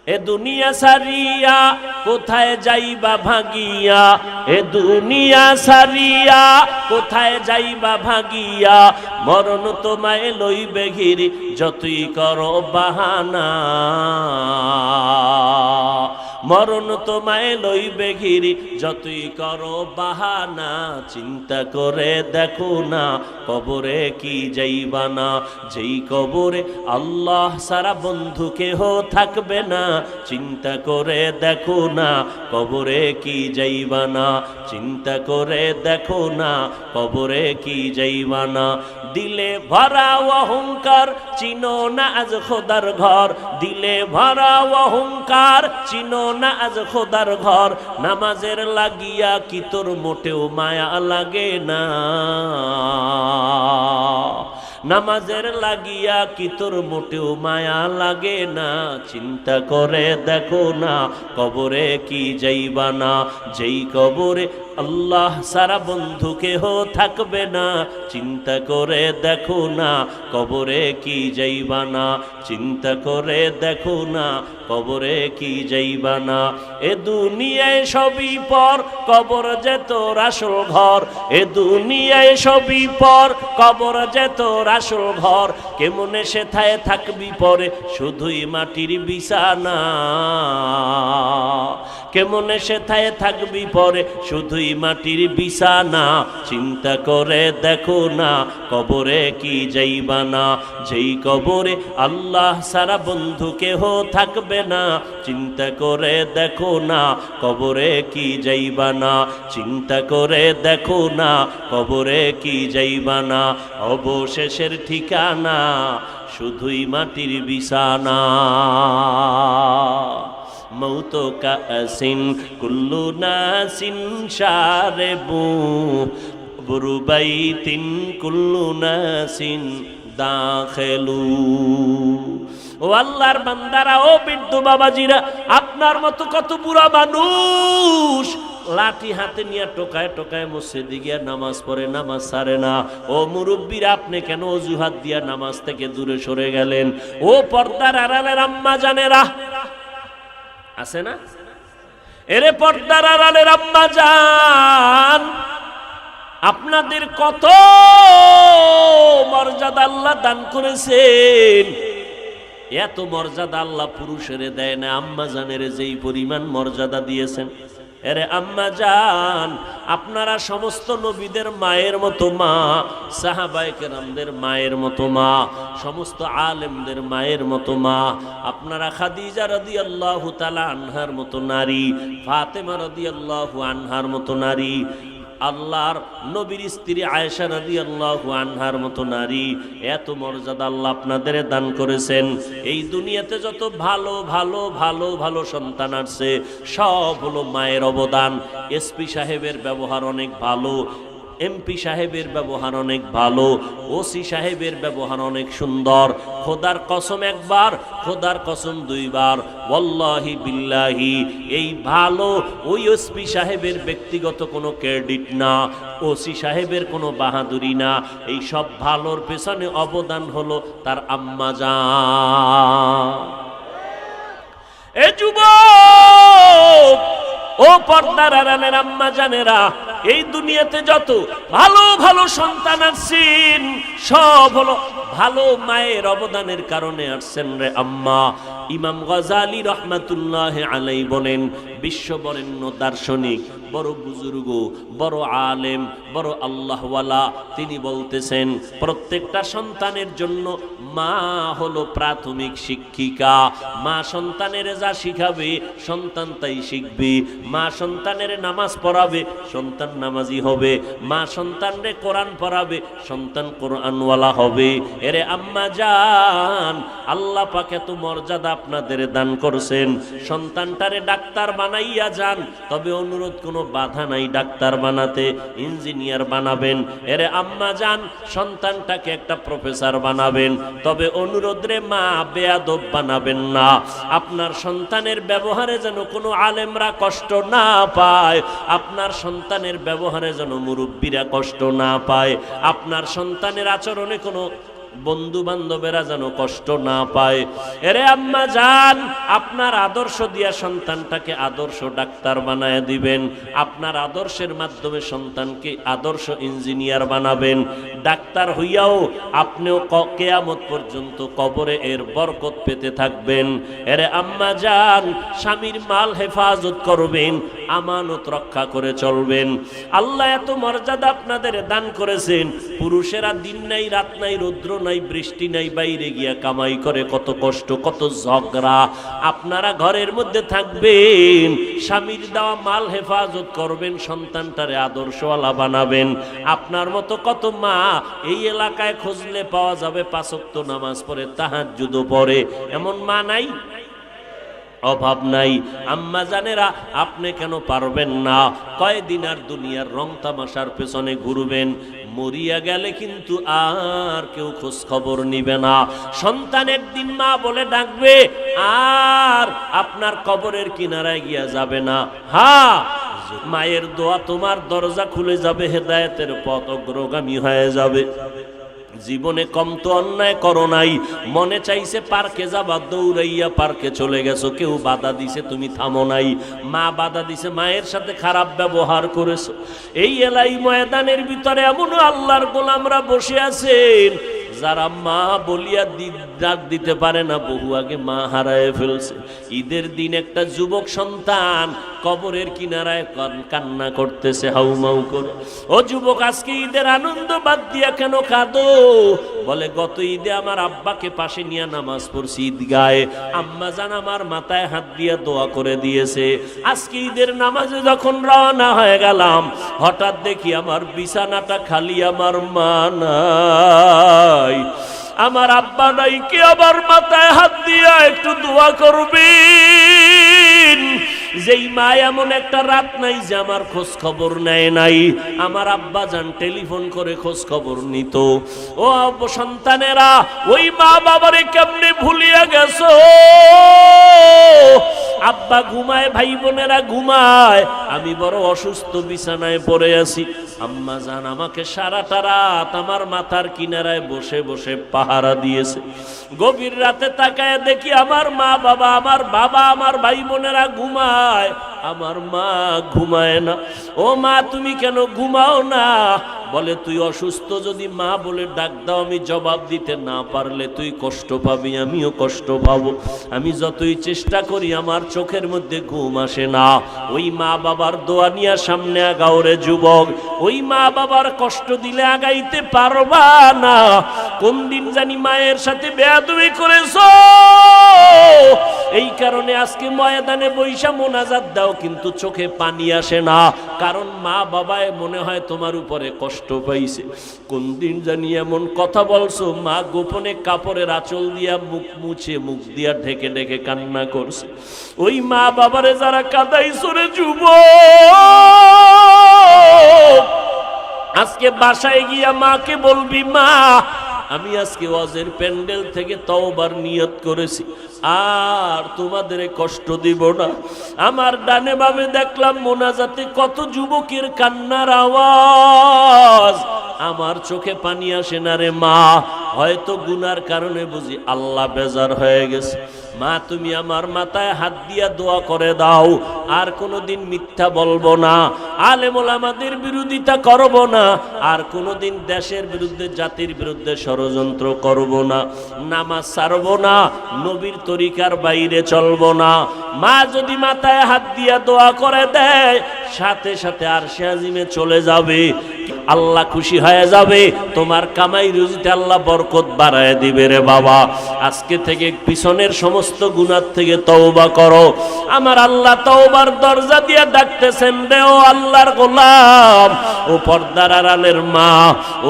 S1: এ দুনিয়া সারিয়া কোথায় যাইবা ভাগিয়া, এ দুনিয়া সারিয়া কোথায় যাইবা ভাগিয়া, মরণ তোমায় লইবে ঘিরি যতই করো বাহানা, মরণ তোমায় লইবে ঘিরি যতই করো বাহানা, চিন্তা করে দেখো না কবরে কি যাইবা না, যেই কবরে আল্লাহ সারা বন্ধু কেহ থাকবে না, চিন্তা করে দেখো না কবরে কি যাইবা না, চিন্তা করে দেখো না কবরে কি যাইবা না। দিলে ভরা অহংকার চিনো না আজ খোদার ঘর, দিলে ভরা অহংকার চিনো না আজ খোদার ঘর, নামাজের লাগিয়া কি তোর মোটেও মায়া লাগে না, নামাজের লাগিয়া কি তোর মোটেও মায়া লাগে না, চিন্তা করে দেখো না কবরে কবরে কি যাইবা না, যেই কবরে আল্লাহ সারা বন্ধু কেহ থাকবে না, চিন্তা করে দেখো না কবরে কি যাইবা না, চিন্তা করে দেখো না কবরে কি যাইবা না। এ দুনিয়ায় সবই পর, কবর যে তোর আসল ঘর, এ দুনিয়ায় সবই পর, কবর যে তোর আসল ঘর। কেমনে সেথায় থাকবি পরে শুধুই মাটির বিছানা, কেমনে সেথায় থাকবি পরে শুধুই মাটির বিছানা। চিন্তা করে দেখো না কবরে কি যাইবা না, যেই কবরে আল্লাহ সারা বন্ধু কেহ থাকবে না, চিন্তা করে দেখো না কবরে কি যাইবা না, চিন্তা করে দেখো না কবরে কি যাইবা না। অবশেষের ঠিকানা শুধুই মাটির বিছানা। মৌত কাসিন কুল্লু নাসিন শারেবু, বুরুবাইতিন কুল্লু নাসিন দাখিলু। ও আল্লাহর বান্দারা, ও বৃদ্ধ বাবাজিরা, আপনার মতো কত বুড়া মানুষ লাঠি হাতে নিয়ে টোকায় টোকায় মসজিদে গিয়া নামাজ পড়ে, নামাজ ছাড়ে না। ও মুরব্বীরা, আপনি কেন অজুহাত দিয়া নামাজ থেকে দূরে সরে গেলেন? ও পর্দার আড়ালের আম্মা জানেরা আছে না? এরে পর্দার আড়ালের আম্মা জান, আপনাদের কত মর্যাদা আল্লাহ দান করেছেন। এত মর্যাদা আল্লাহ পুরুষের দেয় না, আম্মা জানের যেই পরিমাণ মর্যাদা দিয়েছেন। এরে আম্মা জান, আপনারা সমস্ত নবীদের মায়ের মতো মা, সাহাবায়ে কেরামদের মায়ের মতো মা, সমস্ত আলেমদের মায়ের মতো মা। আপনারা খাদিজা রাদিয়াল্লাহু তাআলা আনহার মতো নারী, ফাতেমা রাদিয়াল্লাহু আনহার মতো নারী, আল্লাহর নবীর স্ত্রী আয়েশা রাদিয়াল্লাহু আনহার মতো নারী। এত মর্যাদা আল্লাহ আপনাদের দান করেছেন। এই দুনিয়াতে যত ভালো ভালো ভালো ভালো সন্তান আসছে, সব হলো মায়ের অবদান। এসপি সাহেবের ব্যবহার অনেক ভালো, এমপি সাহেবের ব্যবহার অনেক ভালো, ওসি সাহেবের ব্যবহার অনেক সুন্দর। খোদার কসম একবার, খোদার কসম দুইবার, ওয়াল্লাহি বিল্লাহি, এই ভালো ওই এসপি সাহেবের ব্যক্তিগত কোনো ক্রেডিট না, ওসি সাহেবের কোনো বাহাদুরি না। এই সব ভালোর পেছনে অবদান হলো তার আম্মা জান। এ যুবক, ও পর্দার আড়ালের আম্মা জানেরা, এই দুনিয়াতে যত ভালো ভালো সন্তান আসছেন, সব হলো ভালো মায়ের অবদানের কারণে আসছেন রে আম্মা। ইমাম গাজালি রহমাতুল্লাহ আলাইহি বলেন, বিশ্ববরেণ্য দার্শনিক, বড় বুজুর্গ, বড় আলেম, বড় আল্লাহওয়ালা, তিনি বলতেছেন প্রত্যেকটা সন্তানের জন্য মা হলো প্রাথমিক শিক্ষিকা। মা সন্তানের যা শিখাবে সন্তান তাই শিখবে। মা সন্তানের নামাজ পড়াবে, সন্তান নামাজি হবে। মা সন্তানরে কোরআন পড়াবে, সন্তান কোরআনওয়ালা হবে। এরে আম্মা জান, আল্লাহ পাক এত মর্যাদা আপনাদের দান করছেন। সন্তানটারে ডাক্তার বানাইয়া যান, তবে অনুরোধ কোনো বাধা নাই, ডাক্তার বানাতে, ইঞ্জিনিয়ার বানাবেন। এরে আম্মা জান, সন্তানটাকে একটা প্রফেসর বানাবেন, তবে অনুরোধ রে মা, বেয়াদব বানাবেন না। আপনার সন্তানের ব্যবহারে যেন কোনো আলেমরা কষ্ট না পায়, আপনার সন্তানের ব্যবহারে যেন মুরব্বীরা কষ্ট না পায়, আপনার সন্তানের আচরণে কোনো বন্ধু বান্ধবেরা যেন কষ্ট না পায়। এরে আম্মা জান, আপনার আদর্শ দিয়া সন্তানটাকে আদর্শ ডাক্তার বানায় দিবেন। আপনার আদর্শের মাধ্যমে সন্তানকে আদর্শ ইঞ্জিনিয়ার বানাবেন। ডাক্তার হইয়াও আপনিও কিয়ামত পর্যন্ত কবরে এর বরকত পেতে থাকবেন। এরে আম্মা জান, স্বামীর মাল হেফাজত করবেন, আমানত রক্ষা করে চলবেন। আল্লাহ এত মর্যাদা আপনাদের দান করেছেন। পুরুষেরা দিন নাই রাত নাই, রৌদ্র নাই বৃষ্টি নাই, বাইরে গিয়া কামাই করে, কত কষ্ট, কত ঝগড়া। আপনারা ঘরের মধ্যে থাকবেন, স্বামীর দেওয়া মাল হেফাজত করবেন, সন্তানটারে আদর্শওয়ালা বানাবেন। আপনার মতো কত মা এই এলাকায় খুঁজলে পাওয়া যাবে, 5 ওয়াক্ত নামাজ পড়ে, তাহাজ্জুদও পড়ে, এমন মা নাই? অভাব নাই। আম্মা জানেরা, আপনি কেন পারবেন না? কয়দিন আর দুনিয়ার রং তামাশার পেছনে ঘুরবেন? মরিয়া গেলে কিন্তু আর কেউ খোঁজ খবর নিবে না। সন্তান একদিন মা বলে ডাকবে, আর আপনার কবরের কিনারায় গিয়া যাবে না। হ্যাঁ, মায়ের দোয়া তোমার দরজা খুলে যাবে, হেদায়েতের পথ অগ্রগামী হয়ে যাবে। জীবনে কম তো অন্যায় করো নাই, মনে চাইছে পার্কে যাবা, দৌড়াইয়া পার্কে চলে গেছো, কেউ বাধা দিছে তুমি থামো নাই, মা বাধা দিছে, মায়ের সাথে খারাপ ব্যবহার করেছো। এই এলাই ময়দানের ভিতরে এমনও আল্লাহর গোলামরা বসে আছেন যারা মা বলিয়া ডাক দিতে পারে না, বহু আগে মা হারায় ফেলছে। ঈদের দিন একটা যুবক সন্তান কবরের কিনারায় কান্না করতেছে হাউমাউ করে। ও যুবক, আজকে ঈদের আনন্দ বাদ দিয়া কেন কাঁদো? বলে, গত ঈদে আমার আব্বাকে পাশে নিয়ে নামাজ পড়ছি ঈদগাহে, আম্মা জান আমার মাথায় হাত দিয়ে দোয়া করে দিয়েছে। আজকে ঈদের নামাজে যখন রওনা হয়ে গেলাম, হঠাৎ দেখি আমার বিছানাটা খালি, আমার মা নাই, আমার আব্বা নাই। কে আবার মাথায় হাত দিয়া একটু দোয়া করবেন? যেই মা এমন একটা রাত নাই যে আমার খোঁজ খবর নেয় নাই। আমার আব্বা যান টেলিফোন করে খোঁজ খবর নিত। ও সন্তানেরা, ওই মা বাবারে কেমনে ভুলিয়া গেছো? আব্বা ঘুমায়, ভাই বোনেরা ঘুমায়, আমি বড় অসুস্থ বিছানায় পড়ে আছি। আম্মা জান আমাকে সারাটা রাত আমার মাথার কিনারায় বসে বসে পাহারা দিয়েছে। গভীর রাতে তাকায় দেখি আমার মা বাবা, আমার বাবা, আমার ভাই বোনেরা ঘুমায়, আমার মা ঘুমায় না। ও মা, তুমি কেন ঘুমাও না? বলে, তুই অসুস্থ, যদি মা বলে ডাক দাও, আমি জবাব দিতে না পারলে তুই কষ্ট পাবি, আমিও কষ্ট পাবো। আমি যতই চেষ্টা করি আমার চোখের মধ্যে ঘুম আসে না। ওই মা বাবার দোয়া নিয়ে সামনে আগাও রে যুবক, ওই মা বাবার কষ্ট দিলে আগাইতে পারবা না। কোন দিন জানি মায়ের সাথে বেয়াদবি করেছো, এই কারণে আজকে ময়দানে বৈশা মোনাজাত দাও, কিন্তু চোখে পানি আসে না, কারণ মা বাবায় মনে হয় তোমার উপরে কষ্ট পাইছে। কোন দিন জানি এমন কথা বলছো, মা গোপনে কাপড়ের আঁচল দিয়া মুখ মুছে, মুখ দিয়া ঢেকে ঢেকে কান্না করছে। ওই মা বাবারে যারা কাঁদাইছো রে যুবক, আজকে বাসায় গিয়া মাকে বলবি, মা আমি আজকে ওয়াজের প্যান্ডেল থেকে তওবার নিয়ত করেছি, আর তোমাদের কষ্ট দিব না। আমার ডানে বামে দেখলাম মোনাজাতে কত যুবকের কান্নার আওয়াজ, আমার চোখে পানি আসে না রে মা। হয়তো গুনার কারণে বুঝি আল্লাহ বেজার হয়ে গেছে। মা, তুমি আমার মাথায় হাত দিয়া দোয়া করে দাও, আর কোনোদিন মিথ্যা বলবো না, আলেম ওলামাদের বিরোধিতা করব না, আর কোনোদিন দেশের বিরুদ্ধে, জাতির বিরুদ্ধে ষড়যন্ত্র করব না, নামাজ ছাড়ব না, নবীর তরিকার বাইরে চলব না। মা যদি মাথায় হাত দিয়া দোয়া করে দেয়, সাথে সাথে আরশে আজিমে চলে যাবে, আল্লাহ খুশি হয়ে যাবে, তোমার কামাই রুজিতে আল্লাহ বরকত বাড়ায় দিবে রে বাবা। আজকে থেকে পিছনের সমস্ত গুনাহ থেকে তওবা করো। আমার আল্লাহ তওবার দরজা দিয়ে ডাকতেছেন রে ও আল্লাহর গোলাম, ও পর্দার আড়ালের মা,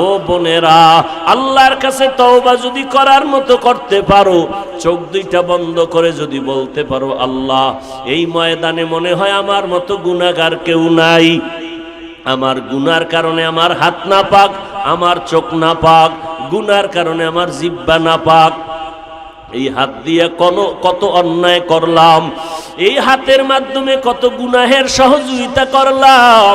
S1: ও বোনেরা, আল্লাহর কাছে তওবা যদি করার মতো করতে পারো, চোখ দুইটা বন্ধ করে যদি বলতে পারো, আল্লাহ এই ময়দানে মনে হয় আমার মতো গুনাহগার কেউ নাই, আমার গুনার কারণে আমার হাত না পাক, আমার চোখ না পাক, গুনার কারণে আমার জিহ্বা না পাক, এই হাত দিয়ে কত অন্যায় করলাম, এই হাতের মাধ্যমে কত গুনাহের সহযোগিতা করলাম,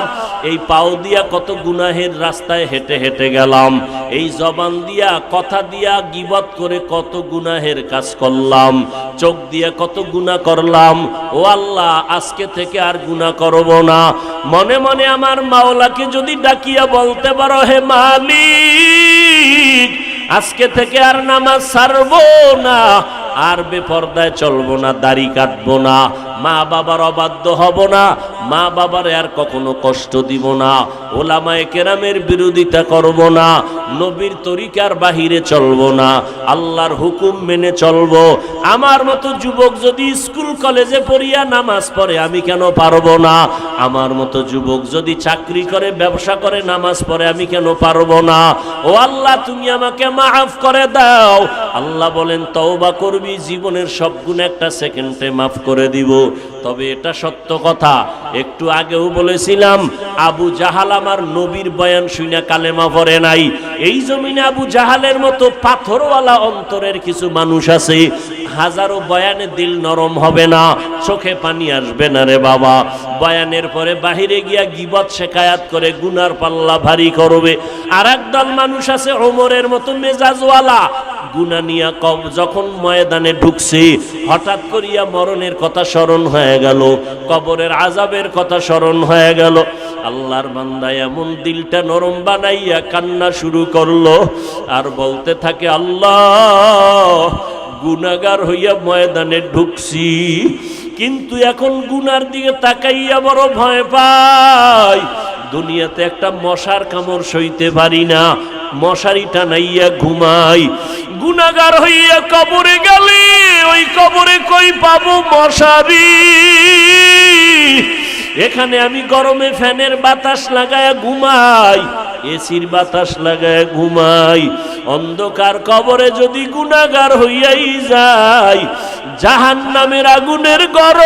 S1: এই পাও দিয়া কত গুনাহের রাস্তায় হেঁটে হেঁটে গেলাম, এই জবান দিয়া কথা দিয়া গীবত করে কত গুনাহের কাজ করলাম, চোখ দিয়া কত গুনাহ করলাম। ও আল্লাহ, আজকে থেকে আর গুনাহ করব না। মনে মনে আমার মাওলাকে যদি ডাকিয়া বলতে পারো, হে মালিক, আজকে থেকে আর নামাজ ছাড়বো না, আর বেপরদায় চলবো না, দাড়ি কাটবো না, মা বাবার অবাধ্য হব না, মা বাবার আর কখনো কষ্ট দিব না, ওলামায়ে কেরামের বিরোধিতা করব না, নবীর তরিকার বাহিরে চলব না, আল্লাহর হুকুম মেনে চলব। আমার মতো যুবক যদি স্কুল কলেজে পড়িয়া নামাজ পড়ে আমি কেন পারবো না? আমার মতো যুবক যদি চাকরি করে ব্যবসা করে নামাজ পড়ে আমি কেন পারবো না? ও আল্লাহ, তুমি আমাকে মাফ করে দাও। আল্লাহ বলেন তওবা করবি, জীবনের সব গুনাহ একটা সেকেন্ডে মাফ করে দিব। তবে এটা সত্য কথা, একটু আগেও বলেছিলাম, আবু জাহাল আমার নবীর বয়ান শুনে কালেমা পড়ে নাই। এই জমিনে আবু জাহালের মতো পাথরওয়ালা অন্তরের কিছু মানুষ আছে, হাজারো বয়ানে দিল নরম হবে না, চোখে পানি আসবে না রে বাবা। বয়ানের পরে বাহিরে গিয়া গীবত শেখায়াত করে গুনার পাল্লা ভারী করবে। আর একদল মানুষ আছে ওমরের মতো মেজাজওয়ালা, গুনাহ নিয়া যখন ময়দানে ঢুকছে হঠাৎ করিয়া মরণের কথা স্মরণ হয়ে গেল, কবরের আযাবের কথা স্মরণ হয়ে গেল। আল্লাহর বান্দা এমন দিলটা নরম বানাইয়া কান্না শুরু করলো আর বলতে থাকে, আল্লাহ গুনাহগার হইয়া ময়দানে ঢুকছি, কিন্তু এখন গুনার দিকে তাকাইয়া বড় ভয় পাই। দুনিয়াতে একটা মশার কামড় সইতে পারি না, মশারি টানাইয়া ঘুমাই। গুনাহগার হইয়া কবরে গেলে ওই কবরে কই পাবো মশারি? এখানে আমি গরমে ফ্যানের বাতাস লাগায়া ঘুমাই, এসির বাতাস লাগায়া ঘুমাই। অন্ধকার কবরে যদি গুনাহগার হইয়াই যাই, জাহান্নামের আগুনের গরম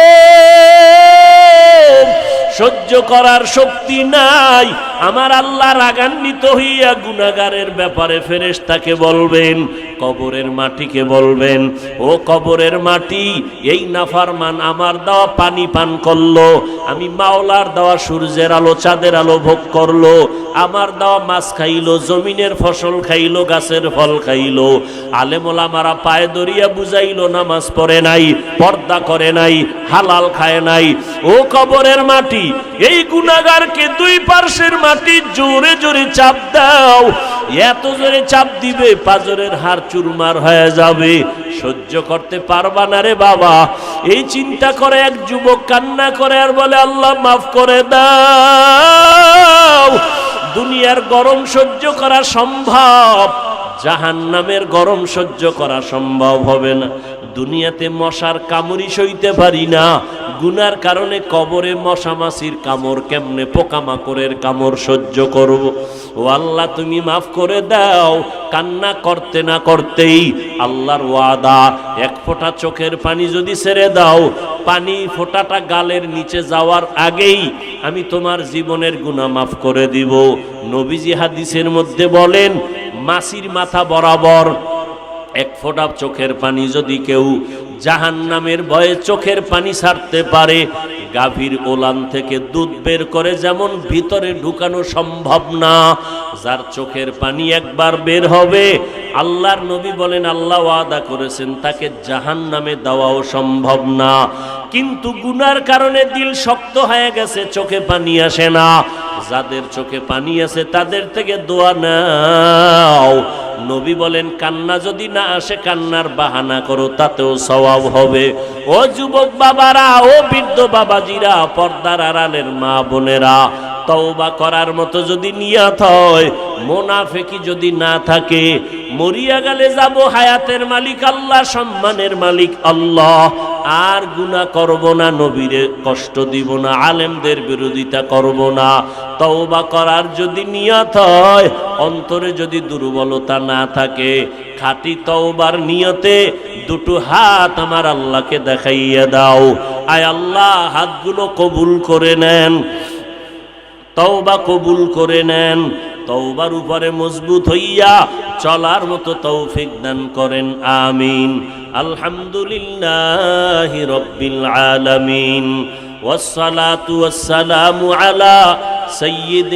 S1: সহ্য করার শক্তি নাই। আমার আল্লাহ রাগান্বিত হইয়া গুনাহগারের ব্যাপারে ফেরেশতাকে বলবেন, কবরের মাটিকে বলবেন, ও কবরের মাটি, এই নাফরমান আমার দেওয়া পানি পান করলো, আমি মাওলার দেওয়া সূর্যের আলো চাঁদের আলো ভোগ করলো, আমার দেওয়া মাছ খাইলো, জমিনের ফসল খাইলো, গাছের ফল খাইলো, আলেম ওলামারা পায়ে ধরিয়া বুঝাইলো, নামাজ পড়ে নাই, পর্দা করে নাই, হালাল খায় নাই। ও কবরের মাটি, এই গুনাহগারকে দুই পার্শ্বের মাটি জোরে জোরে চাপ দাও। এত জোরে চাপ দিবে পাজরের হাড় চুরমার হয়ে যাবে, সহ্য করতে পারবা না রে বাবা। এই চিন্তা করে এক যুবক কান্না করে আর বলে, আল্লাহ মাফ করে দাও। দুনিয়ার গরম সহ্য করা সম্ভব, জাহান্নামের গরম সহ্য করা সম্ভব হবে না। দুনিয়াতে মশার কামড়ি সইতে পারি না, গুনার কারণে কবরে মশা মাছির কামড়, কেমনে পোকামাকড়ের কামড় সহ্য করব? ও আল্লাহ তুমি মাফ করে দাও। কান্না করতে না করতেই আল্লাহর ওয়াদা, এক ফোঁটা চোখের পানি যদি ছেড়ে দাও, পানি ফোঁটাটা গালের নিচে যাওয়ার আগেই আমি তোমার জীবনের গুনাহ মাফ করে দিব। নবীজি হাদিসের মধ্যে বলেন, মাছির মাথা বরাবর এক ফোঁটা চোখের পানি যদি কেউ জাহান্নামের ভয়ে চোখের পানি ছাড়তে পারে, গাভীর ওলান থেকে দুধ বের করে যেমন ভিতরে ঢুকানো সম্ভব না, যার চোখের পানি একবার বের হবে, আল্লাহর নবী বলেন আল্লাহ ওয়াদা করেছেন তাকে জাহান্নামে দেওয়াও সম্ভব না। কিন্তু গুনার কারণে দিল শক্ত হয়ে গেছে, চোখে পানি আসে না। যাদের চোখে পানি আছে তাদের থেকে দোয়া নাও। নবী বলেন, কান্না যদি না আসে কান্নার বাহানা করো, তাতেও সওয়াব হবে। ও যুবক বাবারা, ও বৃদ্ধ বাবাজিরা, পর্দার আড়ালের মা বোনেরা, তওবা করার মতো যদি নিয়ত হয়, মুনাফিকি যদি না থাকে, মরিয়া গেলে যাব হায়াতের মালিক আল্লাহ, সম্মানের মালিক আল্লাহ। আর গুনাহ করব না, নবীরে কষ্ট দিব না, আলেমদের বিরোধিতা করব না। তওবা করার যদি নিয়ত হয়, অন্তরে যদি দুর্বলতা না থাকে, খাঁটি তওবার নিয়তে দুটো হাত আমার আল্লাহকে দেখাইয়া দাও। আয় আল্লাহ, হাতগুলো কবুল করে নেন, তওবা কবুল করে নেন। তওবার উপরে মজবুত হইয়া চলার মতো তৌফিক দান করেন, আমিন। আলহামদুলিল্লাহি রাব্বিল আলামিন, ওয়াসসালাতু ওয়াসসালামু আলা সাইয়্যিদিল